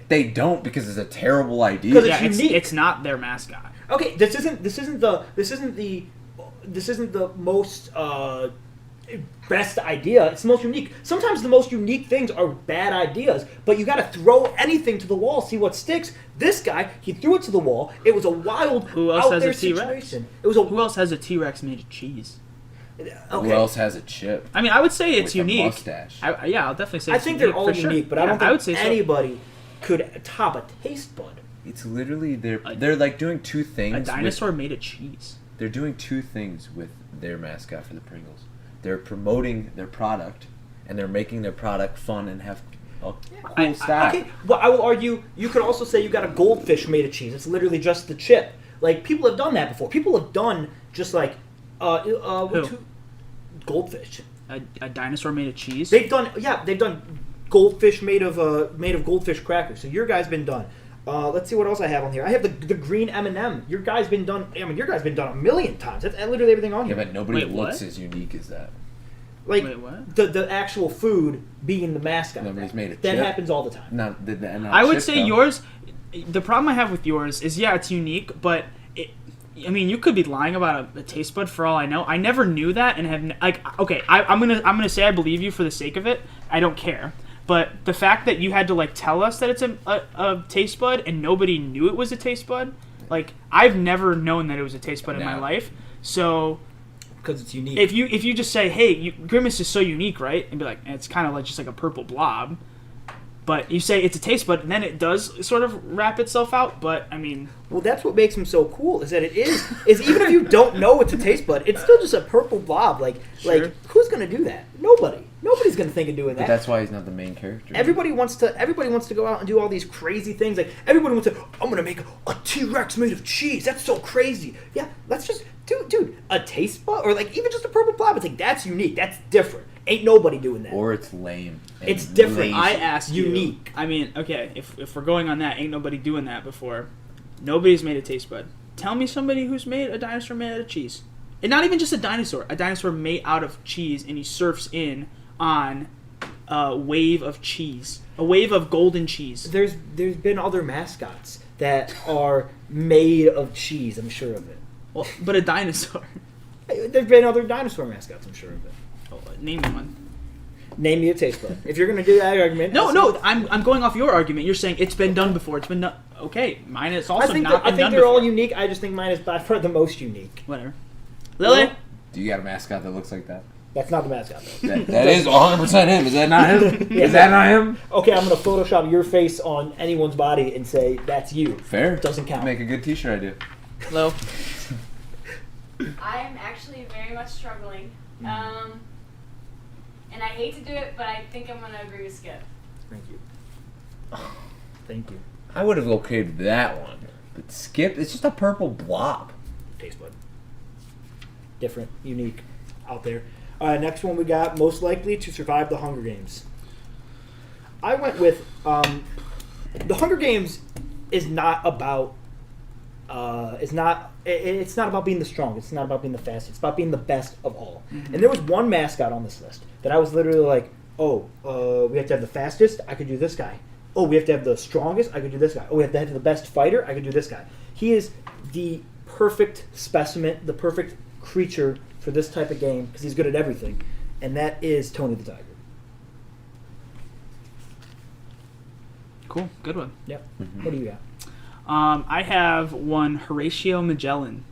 They don't because it's a terrible idea. Because Yeah, unique. it's not their mascot. Okay, this isn't the most best idea. It's the most unique. Sometimes the most unique things are bad ideas, but you got to throw anything to the wall, see what sticks. This guy, he threw it to the wall. It was a wild, Who else out has there a T-Rex? situation. It was a Who else has a T-Rex made of cheese? okay. Who else has a chip? I mean, I would say it's with unique. A mustache. Yeah, I'll definitely say I it's think unique, they're all for sure. unique, but I Yeah, don't think would say so. anybody could top a taste bud. It's literally they're like doing two things. A dinosaur made of cheese. They're doing two things with their mascot for the Pringles. They're promoting their product, and they're making their product fun and have a cool style. Okay, well, I will argue you could also say you got a goldfish made of cheese. It's literally just the chip. Like, people have done that before. People have done just like goldfish. A dinosaur made of cheese? They've done goldfish made of goldfish crackers. So your guy's been done. Let's see what else I have on here. I have the green M&M. Your guy's been done. I mean, your guy's been done a million times. That's literally everything on Yeah, here. but nobody Wait, looks what? as unique as that. Like Wait, what? the actual food being the mascot. Nobody's made a That chip. happens all the time. Not I would chip, say though. yours. The problem I have with yours is, yeah, it's unique, but I mean, you could be lying about a taste bud for all I know. I never knew that, and I'm gonna say I believe you for the sake of it. I don't care, but the fact that you had to like tell us that it's a taste bud and nobody knew it was a taste bud, like I've never known that it was a taste bud in my No. life. So Because it's unique. if you just say, hey, Grimace is so unique, right, and be like, it's kind of like just like a purple blob. But you say it's a taste bud, and then it does sort of wrap itself out. But I mean, Well, that's what makes him so cool. Is that is even if you don't know it's a taste bud, it's still just a purple blob. Like who's gonna do that? Nobody. Nobody's gonna think of doing But that. that's why he's not the main character. Everybody wants to go out and do all these crazy things. Like everybody wants to. I'm gonna make a T-Rex made of cheese. That's so crazy. Yeah, let's just dude, a taste bud or like even just a purple blob. It's like that's unique. That's different. Ain't nobody doing that. Or it's lame. and It's different. lazy. I asked Unique. you. I mean, okay, if we're going on that, ain't nobody doing that before. Nobody's made a taste bud. Tell me somebody who's made a dinosaur made out of cheese. And not even just a dinosaur made out of cheese, and he surfs in on a wave of cheese. A wave of golden cheese. There's been other mascots that are made of cheese. I'm sure of it. Well, but a dinosaur. There's been other dinosaur mascots. I'm sure of it. Oh, name me one. Name me a taste bud. If you're gonna do that argument, No, I'm going off your argument. You're saying it's been done before. It's been done. Okay, mine is also I think not been done they're before. all unique. I just think mine is by far the most unique. Whatever. Lily? Do you got a mascot that looks like that? That's not the mascot though. That is 100% him. Is that not him? Is that not him? Okay, I'm gonna Photoshop your face on anyone's body and say that's you. Fair. Doesn't count. Make a good T-shirt idea. Hello? I'm actually very much struggling. And I hate to do it, but I think I'm going to agree with Skip. Thank you. Thank you. I would have okayed that one. But Skip, it's just a purple blob. Taste bud. Different, unique, out there. Next one we got most likely to survive the Hunger Games. I went with the Hunger Games is not about it's not about being the strongest. It's not about being the fastest. It's about being the best of all. Mm-hmm. And there was one mascot on this list that I was literally like, we have to have the fastest. I could do this guy. Oh, we have to have the strongest. I could do this guy. Oh, we have to have the best fighter. I could do this guy. He is the perfect specimen, the perfect creature for this type of game because he's good at everything, and that is Tony the Tiger. Cool. Good one. Yep. What do you got? I have one Horatio Magellan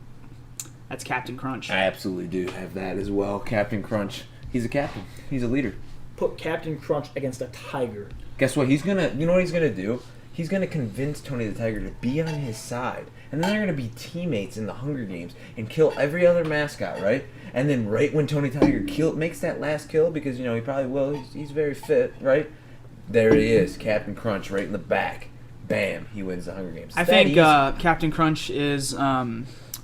That's Captain Crunch. I absolutely do have that as well. Captain Crunch. He's a captain. He's a leader. Put Captain Crunch against a tiger. Guess what? You know what he's gonna do? He's gonna convince Tony the Tiger to be on his side, and then they're gonna be teammates in the Hunger Games and kill every other mascot, right? And then right when Tony Tiger makes that last kill, because he probably will. He's very fit, right? There he is, Captain Crunch, right in the back. Bam! He wins the Hunger Games. I think Captain Crunch is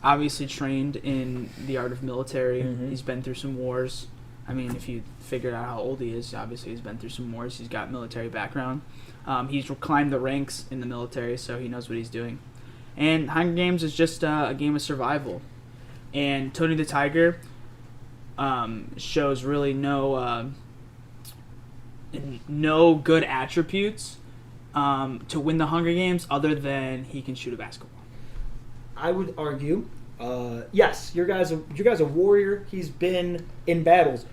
obviously trained in the art of military. Mm-hmm. He's been through some wars. I mean, if you figured out how old he is, obviously he's been through some wars. He's got military background. He's climbed the ranks in the military, so he knows what he's doing. And Hunger Games is just a game of survival. And Tony the Tiger shows really no good attributes to win the Hunger Games other than he can shoot a basketball. I would argue, yes, your guy's a warrior. He's been in battles,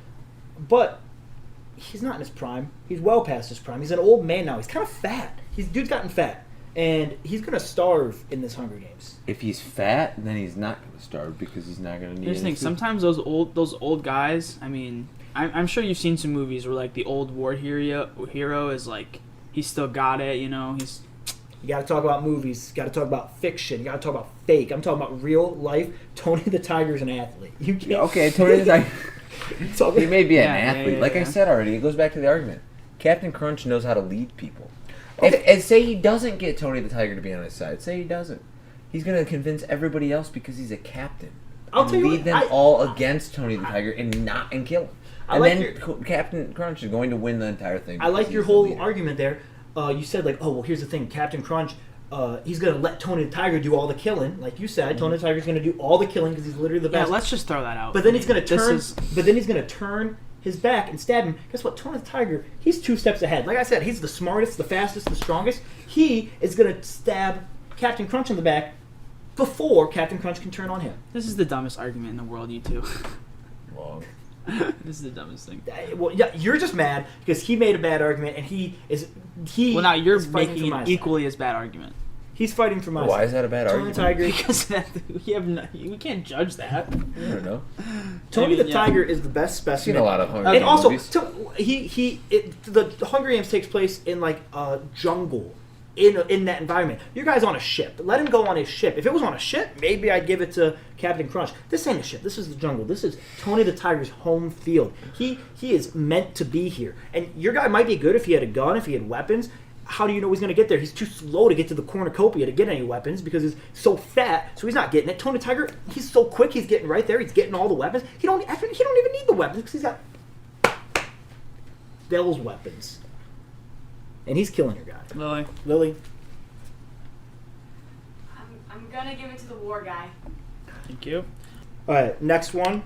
but he's not in his prime. He's well past his prime. He's an old man now. He's kind of fat. Dude's gotten fat, and he's gonna starve in this Hunger Games. If he's fat, then he's not gonna starve because he's not gonna need. Here's the thing: sometimes those old guys. I mean, I'm sure you've seen some movies where like the old war hero is like he's still got it. He's. You got to talk about movies. You got to talk about fiction. You got to talk about fake. I'm talking about real life. Tony the Tiger's an athlete. You can't. Yeah, okay, Tony the Tiger. He may be an athlete. Yeah. Like I said already, it goes back to the argument. Captain Crunch knows how to lead people. And say he doesn't get Tony the Tiger to be on his side. Say he doesn't. He's going to convince everybody else because he's a captain. I'll tell you lead what, them all against Tony the Tiger and kill him. And like then Captain Crunch is going to win the entire thing. I like your whole argument there. You said like, oh well, here's the thing, Captain Crunch. He's gonna let Tony the Tiger do all the killing, like you said. Tony the Tiger's gonna do all the killing because he's literally the best. Yeah, let's just throw that out. But then he's gonna turn. But then he's gonna turn his back and stab him. Guess what? Tony the Tiger, he's 2 steps ahead. Like I said, he's the smartest, the fastest, the strongest. He is gonna stab Captain Crunch in the back before Captain Crunch can turn on him. This is the dumbest argument in the world, you two. Wrong. This is the dumbest thing. Well, yeah, you're just mad because he made a bad argument and he. Well, now you're is fighting making for my an side. equally as bad argument. He's fighting for my side. Why is that a bad Tony argument? the Tiger. Because we can't judge that. I don't know. Tony I mean, the yeah. Tiger is the best I've seen specimen. a lot of Hunger And Games also, movies. the Hunger Games takes place in like a jungle, in that environment. Your guy's on a ship. Let him go on his ship. If it was on a ship, maybe I'd give it to Captain Crunch. This ain't a ship. This is the jungle. This is Tony the Tiger's home field. He is meant to be here. And your guy might be good if he had a gun, if he had weapons. How do you know he's going to get there? He's too slow to get to the cornucopia to get any weapons because he's so fat, so he's not getting it. Tony the Tiger, he's so quick, he's getting right there. He's getting all the weapons. He don't even need the weapons because he's got those weapons. And he's killing your guy. Lily. I'm gonna give it to the war guy. Thank you. All right, next one.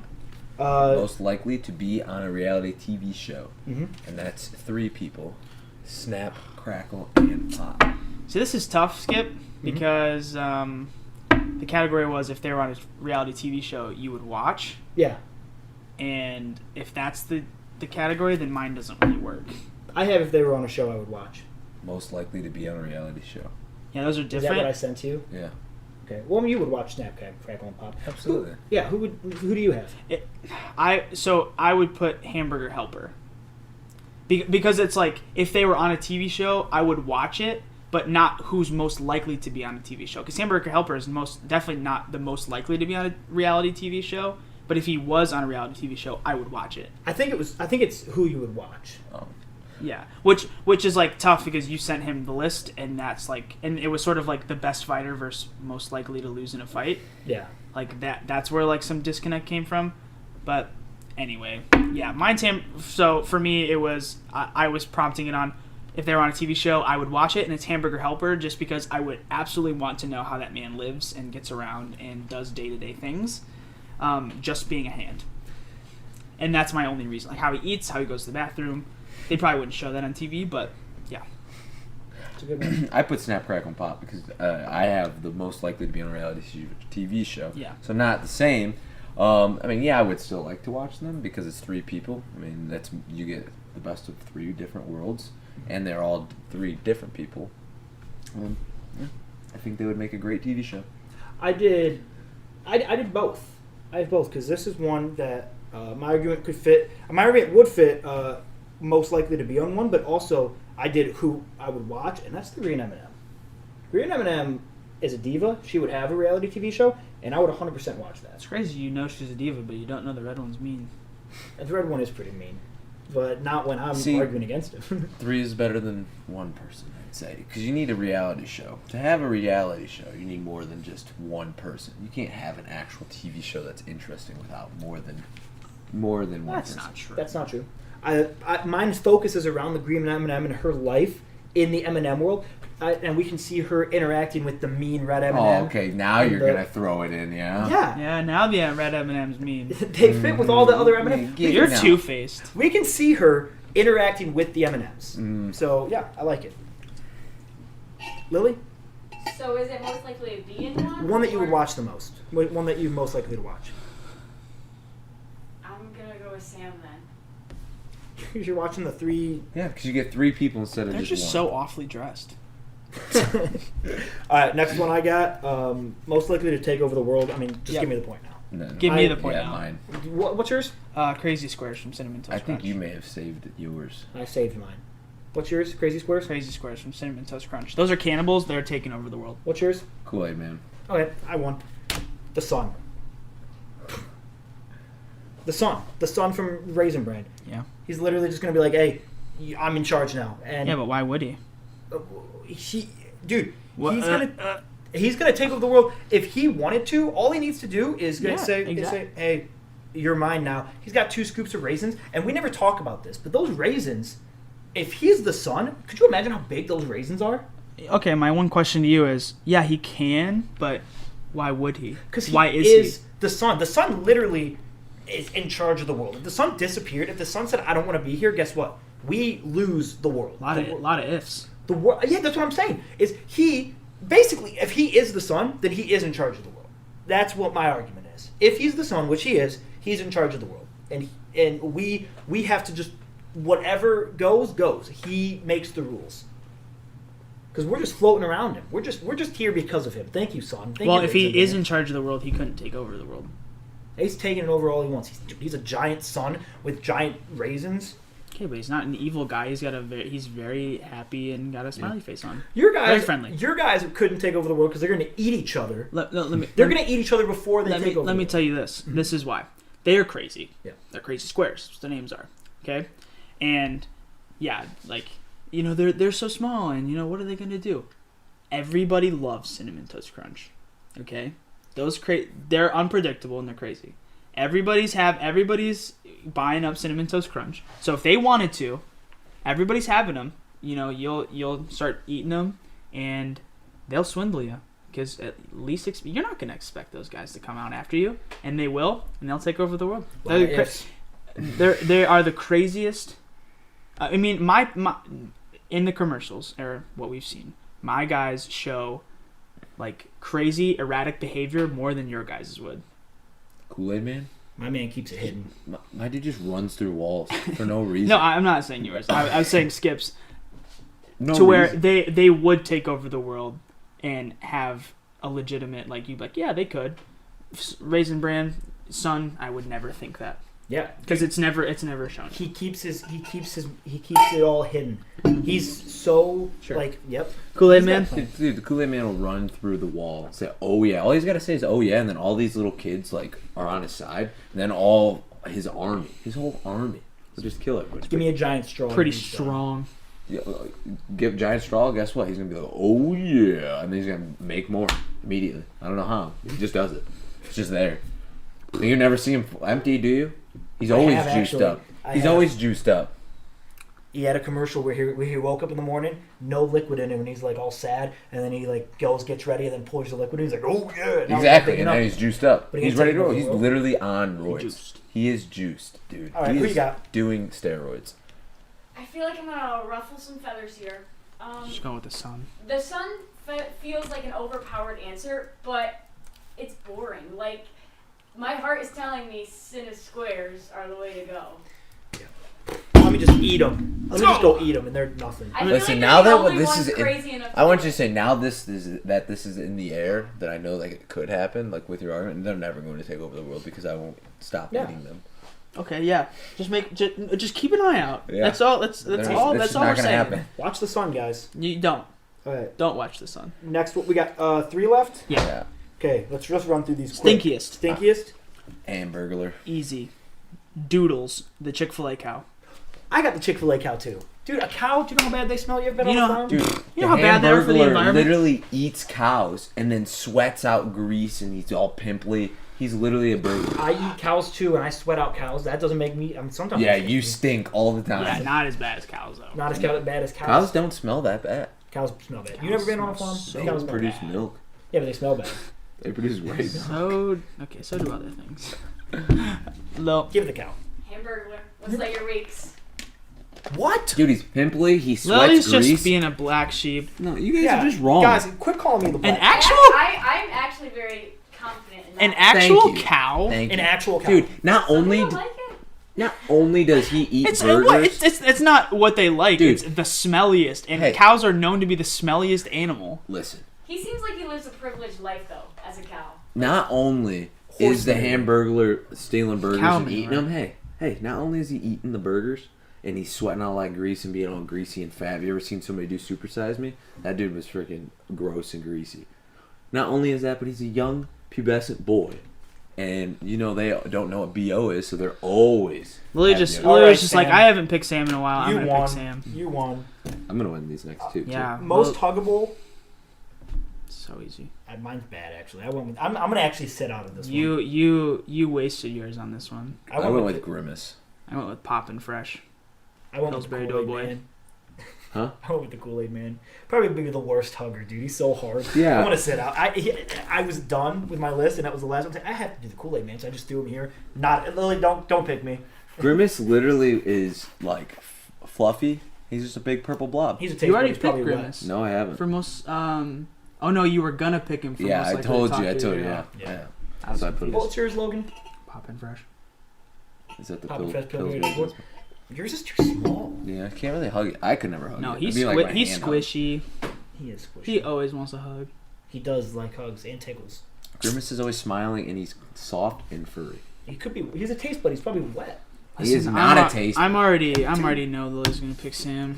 Most likely to be on a reality TV show. Mhm. And that's 3 people. Snap, crackle, and pop. So this is tough, Skip, because the category was if they were on a reality TV show you would watch. Yeah. And if that's the category, then mine doesn't really work. I have if they were on a show I would watch. Most likely to be on a reality show. Yeah, those are Is that different. what I sent to you? Yeah. Okay. Well, you would watch Snap, Crackle, and Pop. Absolutely. Yeah. Who do you have? I would put Hamburger Helper. Because it's like, if they were on a TV show, I would watch it, but not who's most likely to be on a TV show. Because Hamburger Helper is definitely not the most likely to be on a reality TV show, but if he was on a reality TV show, I would watch it. I think it's who you would watch. Oh. Yeah, which is like tough because you sent him the list, and that's like, and it was sort of like the best fighter versus most likely to lose in a fight. Yeah. Like that's where like some disconnect came from, but anyway, yeah, mine's him. So for me, it was I was prompting it on if they were on a TV show, I would watch it, and it's Hamburger Helper just because I would absolutely want to know how that man lives and gets around and does day-to-day things, just being a hand. And that's my only reason, like how he eats, how he goes to the bathroom. They probably wouldn't show that on TV, but yeah. It's a good one. I put Snap, Crackle, and Pop because I have the most likely to be on a reality TV show. Yeah. So not the same. I mean, yeah, I would still like to watch them because it's 3 people. I mean, you get the best of 3 different worlds, and they're all 3 different people. Yeah, I think they would make a great TV show. I did both. I have both because this is one that my argument could fit. My argument would fit most likely to be on one, but also I did who I would watch, and that's the Green M&M. Green M&M is a diva. She would have a reality TV show, and I would 100% watch that. It's crazy you know she's a diva, but you don't know the red one's mean. And the red one is pretty mean, but not when I'm arguing against him. 3 is better than 1 person, I'd say, because you need a reality show. To have a reality show, you need more than just 1 person. You can't have an actual TV show that's interesting without more than 1 That's person. not true. That's not true. Mine's focus is around the Green M&M and her life in the M&M world, and we can see her interacting with the mean red M&M. Oh, okay. Now you're gonna throw it in, yeah. Yeah. Yeah, now the red M&M's mean. They fit with all the other M&Ms. You're two-faced. We can see her interacting with the M&Ms. So yeah, I like it. Lily, So is it most likely to be in one? one that you would or- watch the most. One that you're most likely to watch. I'm gonna go with Sam then. Because you're watching the 3. Yeah, because you get 3 people instead of They're just one. so awfully dressed. All right, next one I got. Most likely to take over the world. I mean, just Yep. give me the point now. No. Give me the point Yeah, now. mine. What's yours? Crazy Squares from Cinnamon Toast I think Crunch. you may have saved yours. I saved mine. What's yours? Crazy Squares? Crazy Squares from Cinnamon Toast Crunch. Those are cannibals. They're taking over the world. What's yours? Kool-Aid Man. Okay, I won. The Sun. The Sun from Raisin Bran. Yeah. He's literally just gonna be like, "Hey, I'm in charge now." And Yeah, but why would he? dude, What- he's gonna take over the world if he wanted to. All he needs to do is Yeah, say, exactly. "Hey, you're mine now." He's got 2 scoops of raisins, and we never talk about this, but those raisins. If he's the Sun, could you imagine how big those raisins are? Okay, my one question to you is, yeah, he can, but why would he? Because why is he? the Sun. The Sun literally is in charge of the world. If the Sun disappeared, if the Sun said, "I don't want to be here," guess what? We lose the world. A lot of ifs. The world. Yeah, that's what I'm saying. Is he basically? If he is the Sun, then he is in charge of the world. That's what my argument is. If he's the Sun, which he is, he's in charge of the world, and we have to just whatever goes. He makes the rules. Because we're just floating around him. We're just here because of him. Thank you, Son. Thank Well, you, if he Raisin is Man. in charge of the world, he couldn't take over the world. He's taking it over all he wants. He's a giant sun with giant raisins. Okay, but he's not an evil guy. He's very happy and got a smiley face on. Your guys, Very friendly. Your guys couldn't take over the world because they're going to eat each other. Let me. They're going to eat each other before they Let take me over. let me the tell you this. This is why they are crazy. Yeah. They're crazy squares. That's what the names are. Okay, and yeah, like they're so small, and what are they gonna do? Everybody loves Cinnamon Toast Crunch. Okay, they're unpredictable and they're crazy. Everybody's buying up Cinnamon Toast Crunch. So if they wanted to, everybody's having them. You'll start eating them, and they'll swindle you. Because at least you're not gonna expect those guys to come out after you, and they will, and they'll take over the world. They are the craziest. I mean, my in the commercials or what we've seen, my guys show like crazy erratic behavior more than your guys would. Kool-Aid Man? My man keeps it hidden. My dude just runs through walls for no reason. No, I'm not saying yours. I was saying Skip's. No to where reason. they would take over the world and have a legitimate yeah, they could. Raisin Bran, Son, I would never think that. Yeah, Because it's never shown. he keeps it all hidden. He's so yep. Kool-Aid He's Man. got plans. Dude, the Kool-Aid Man will run through the wall and say, "Oh yeah." All he's got to say is, "Oh yeah," and then all these little kids are on his side, and then all his whole army will just kill everybody. Give me a giant straw. Pretty and he's done. strong. Yeah, give giant straw. Guess what? He's gonna be like, "Oh yeah," and then he's gonna make more immediately. I don't know how. He just does it. It's just there. And you never see him empty, do you? He's always have, juiced actually. up. I He's have. always juiced up. He had a commercial where he woke up in the morning, no liquid in him, and he's all sad, and then he gets ready, and then pours the liquid, and he's like, "Oh yeah!" Now Exactly, he's and picking then up. he's juiced up. But he He's ain't ready to taking go. over He's the world. literally on roids. Juiced. He is juiced, dude. All right, he who is you got? doing steroids. I feel like I'm gonna ruffle some feathers here. Just go with the Sun. The Sun feels like an overpowered answer, but it's boring. My heart is telling me Cinna Squares are the way to go. let me just eat them. Let me just go eat them, and they're nothing. I feel Listen, like now they're that the only this ones is crazy enough I want do you it. to say now this is in the air that I know like it could happen like with your argument. And they're never going to take over the world because I won't stop Yeah. eating them. Okay, yeah. Just keep an eye out. Yeah. That's all. That's It's all. just That's all not we're gonna saying. happen. Watch the sun, guys. You don't Alright, watch the sun. next we got 3 left. Yeah. Okay, let's just run through these quick. Stinkiest? Hamburglar. Easy. Doodles, the Chick-fil-A cow. I got the Chick-fil-A cow too. Dude, a cow, do you know how bad they smell? You ever been You on a know- farm? Dude, You know how bad they are for the Hamburglar environment? literally eats cows and then sweats out grease and he's all pimply. He's literally a burger. I eat cows too, and I sweat out cows. That doesn't make me. Sometimes. Yeah, it makes you me- stink all the time. Yeah, not as bad as cows though. Not as bad as cows. Cows don't smell that bad. Cows smell bad. You never been on a farm? So Cows smell Produce bad. milk. Yeah, but they smell bad. They produce way. So so do other things. No. Give it a cow. Hamburglar. What's like your weeks? What? Dude, he's pimply. He sweats Lily's grease. just being a black sheep. No, you guys are just wrong. Guys, quit calling me the black. An actual I'm actually very confident in that. an actual you. cow. Thank An you. actual cow. Dude, not Some only people like it. not only does he eat It's burgers. it's not what they like. Dude. It's the smelliest, and Hey. cows are known to be the smelliest animal. Listen, He seems like he lives a privileged life though, as a cow. not only is the Horseman. Hamburglar stealing burgers Cowman, and eating right? them, hey, not only is he eating the burgers and he's sweating out like grease and being all greasy and fat. Have you ever seen somebody do Supersize Me? That dude was freaking gross and greasy. Not only is that, but he's a young pubescent boy. And you know they don't know what BO is, so they're always. Lily happy just about it. All Lily right, was just like, Sam. I haven't picked Sam in a while. I'm You gonna won. pick Sam. You won. I'm gonna win these next two. Yeah, Most well, huggable. so easy. Mine's bad actually. I'm gonna actually sit out of this one. You wasted yours on this one. I went with Grimace. I went with Poppin' Fresh. I went with the Pillsbury Kool-Aid Doughboy. Man. Huh? I went with the Kool-Aid Man. Probably be the worst hugger, dude. He's so hard. Yeah. I want to sit out. I was done with my list, and that was the last one. I have to do the Kool-Aid Man, so I just threw him here. Not Lily. Don't pick me. Grimace literally is like fluffy. He's just a big purple blob. He's a taste. You already He's probably picked wet. Grimace. No, I haven't. For most oh no, you were gonna pick him for Yeah, most I likely told to you. talk I to told you. Yeah. Yeah. So I put What's yours, Logan? Poppin' Fresh. Is that the Poppin' pill? Fresh Pillsbury Pillsbury Doughboy? Yours is too small. Yeah, I can't really hug it. I could never hug No, it. he's It'd be like my he's hand hug. squishy. He is squishy. He always wants a hug. He does like hugs and tickles. Grimace is always smiling and he's soft and furry. He could be. He's a taste bud. He's probably wet. He is not a taste. I'm already know Lily's gonna pick Sam.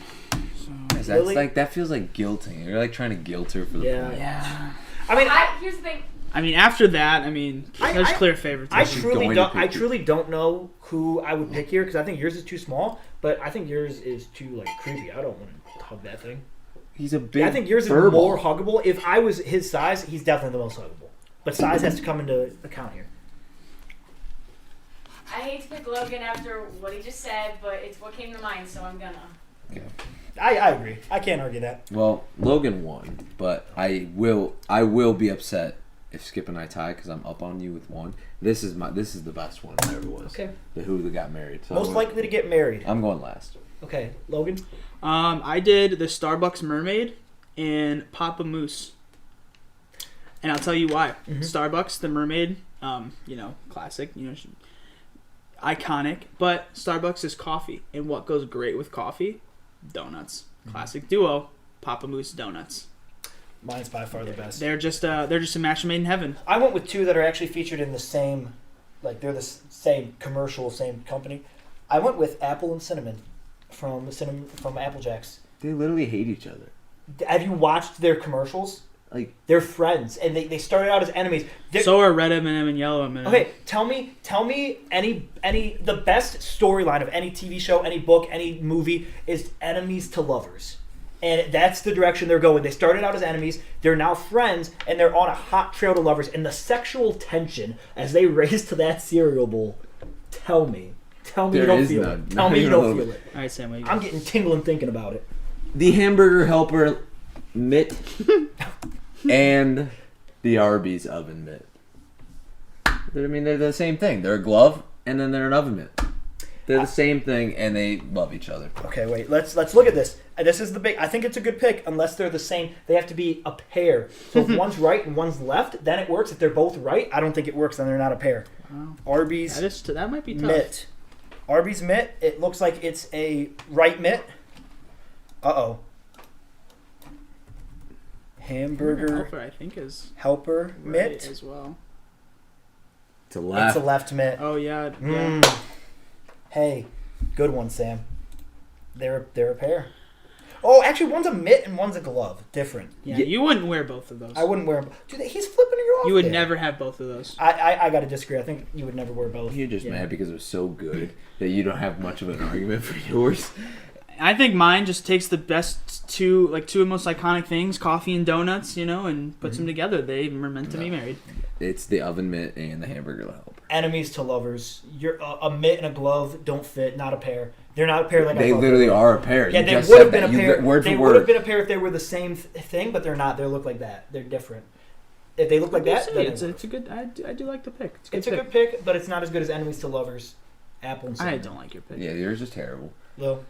So That's Really? like that feels like guilting. You're like trying to guilt her for the Yeah. point. yeah. I mean, Here's the thing. I mean, after that, there's clear favorites. I She's truly going don't. to I pick you. truly don't know who I would pick here because I think yours is too small. But I think yours is too like creepy. I don't want to hug that thing. He's a big. I think yours is furball. more huggable. If I was his size, he's definitely the most huggable. But size has to come into account here. I hate to pick Logan after what he just said, but it's what came to mind, so I'm gonna. I agree. I can't argue that. Well, Logan won, but I will be upset if Skip and I tie because I'm up on you with one. This is the best one there ever was. Okay. The who that got married. So Most likely to get married. I'm going last. Okay, Logan. I did the Starbucks Mermaid and Papa Moose. And I'll tell you why. Mhm. Starbucks, the Mermaid, classic, iconic. But Starbucks is coffee, and what goes great with coffee? Donuts. Classic duo. Papa Moose donuts. Mine's by far the best. They're just a match made in heaven. I went with two that are actually featured in the same, like they're the same commercial, same company. I went with Apple and Cinnamon from Apple Jacks. They literally hate each other. Have you watched their commercials? Like They're friends, and they started out as enemies. So are red M&M and yellow M&M. Okay, tell me any the best storyline of any TV show, any book, any movie is enemies to lovers. And that's the direction they're going. They started out as enemies, they're now friends, and they're on a hot trail to lovers. And the sexual tension as they race to that cereal bowl, tell me There you don't is feel none. it. Tell Not me you even a don't little feel it. All right, Sam, what you I'm got? getting tingling thinking about it. the hamburger helper mitt and the Arby's oven mitt. They're the same thing. They're a glove and then they're an oven mitt. They're the same thing and they love each other. Okay, wait. Let's look at this. This is the big. I think it's a good pick. Unless they're the same, they have to be a pair. So if one's right and one's left, then it works. If they're both right, I don't think it works. Then they're not a pair. Wow. Arby's That might be tough. mitt. Arby's mitt. It looks like it's a right mitt. Uh-oh. Hamburger Helper, I think, is helper right mitt. as well. To left. It's a left mitt. Oh yeah. Hey, good one, Sam. They're a pair. Oh, actually, one's a mitt and one's a glove. Different. Yeah, you wouldn't wear both of those. I wouldn't wear them. Dude, he's flipping you off. You would there. never have both of those. I got to disagree. I think you would never wear both. You're just mad because it was so good that you don't have much of an argument for yours. I think mine just takes the best two most iconic things, coffee and donuts, and puts them together. They were meant to be married. It's the oven mitt and the hamburger helper. Enemies to lovers. You're a mitt and a glove don't fit. Not a pair. They're not a pair like I They thought literally were. are a pair. Yeah, You they just would said have been a that. pair. Word They for would have word. been a pair if they were the same thing, but they're not. They look like that. They're different. If they look like that, then it's a good. I do like the pick. it's a good pick, but it's not as good as enemies to lovers. Apple and cinnamon. I don't like your pick. Yeah, yours is terrible. Well,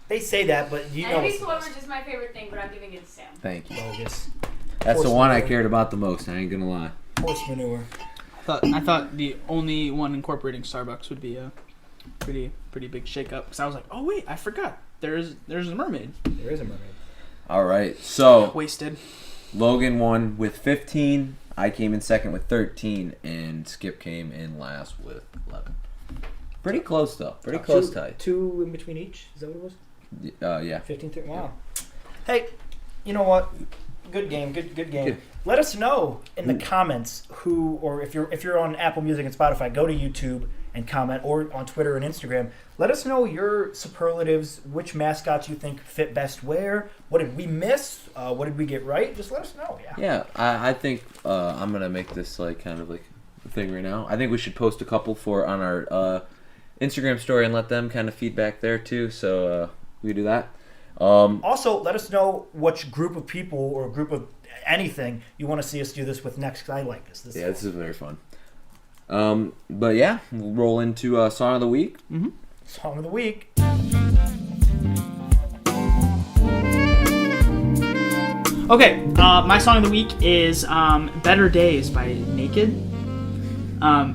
they say that, but you know. Enemies to lovers is my favorite thing, but I'm giving it to Sam. Thank you. Bogus. That's the Horse one I manure. cared about the most. I ain't gonna lie. Horse manure. I thought the only one incorporating Starbucks would be a pretty big shakeup. Because I was like, oh wait, I forgot. There's a mermaid. There is a mermaid. All right, so Wasted. Logan won with 15. I came in second with 13, and Skip came in last with 11. Pretty close though. Pretty close tie. Two in between each. Is that what it was? Yeah. 15, 13. Wow. Hey, you know what? Good game. Good game. Good. Let us know in the comments who, or if you're on Apple Music and Spotify, go to YouTube and comment, or on Twitter and Instagram. Let us know your superlatives, which mascots you think fit best where. What did we miss? What did we get right? Just let us know. Yeah. Yeah, I think I'm gonna make this like kind of like a thing right now. I think we should post a couple on our Instagram story and let them kind of feedback there too. So we do that. Also, let us know which group of people or group of anything you want to see us do this with next, because I like this. Yeah, this is very fun. But yeah, we'll roll into Song of the Week. Mm-hmm. Song of the Week. Okay, my song of the week is "Better Days" by Naked.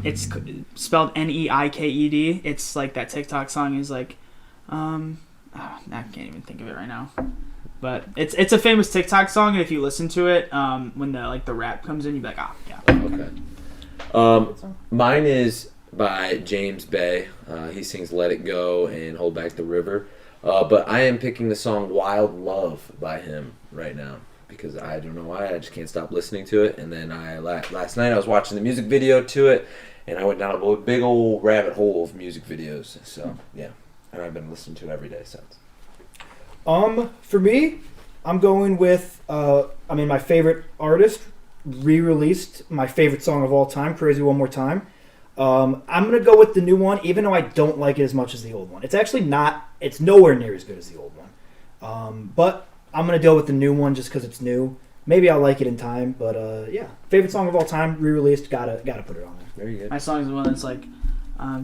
It's spelled Neiked. It's like that TikTok song is like, I can't even think of it right now. But it's a famous TikTok song, and if you listen to it, when the rap comes in, you'd be like, yeah. Okay. Mine is by James Bay. He sings "Let It Go" and "Hold Back the River." But I am picking the song "Wild Love" by him right now because I don't know why. I just can't stop listening to it. And then last night I was watching the music video to it, and I went down a big old rabbit hole of music videos. So yeah, and I've been listening to it every day since. For me, I'm going with my favorite artist re-released my favorite song of all time, "Crazy One More Time." I'm gonna go with the new one, even though I don't like it as much as the old one. It's actually not. It's nowhere near as good as the old one. But I'm gonna go with the new one just because it's new. Maybe I'll like it in time, but yeah, favorite song of all time, re-released. Gotta put it on there. Very good. My song is the one that's like,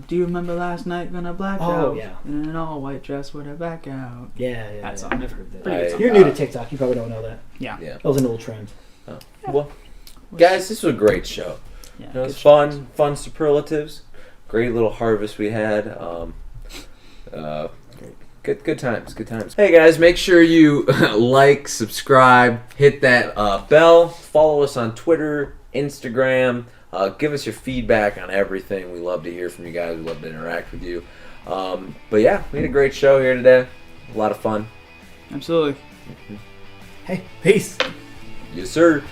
do you remember last night when I blacked out? Oh yeah. In an all white dress with a back out. Yeah. That song. I've heard that. Pretty good song. You're new to TikTok. You probably don't know that. Yeah. Yeah. That was an old trend. Oh. Well, guys, this was a great show. Yeah. It was fun superlatives. Great little harvest we had. Good times. Hey guys, make sure you like, subscribe, hit that bell, follow us on Twitter, Instagram. Give us your feedback on everything. We love to hear from you guys. We love to interact with you. But yeah, we had a great show here today. A lot of fun. Absolutely. Hey, peace. Yes, sir.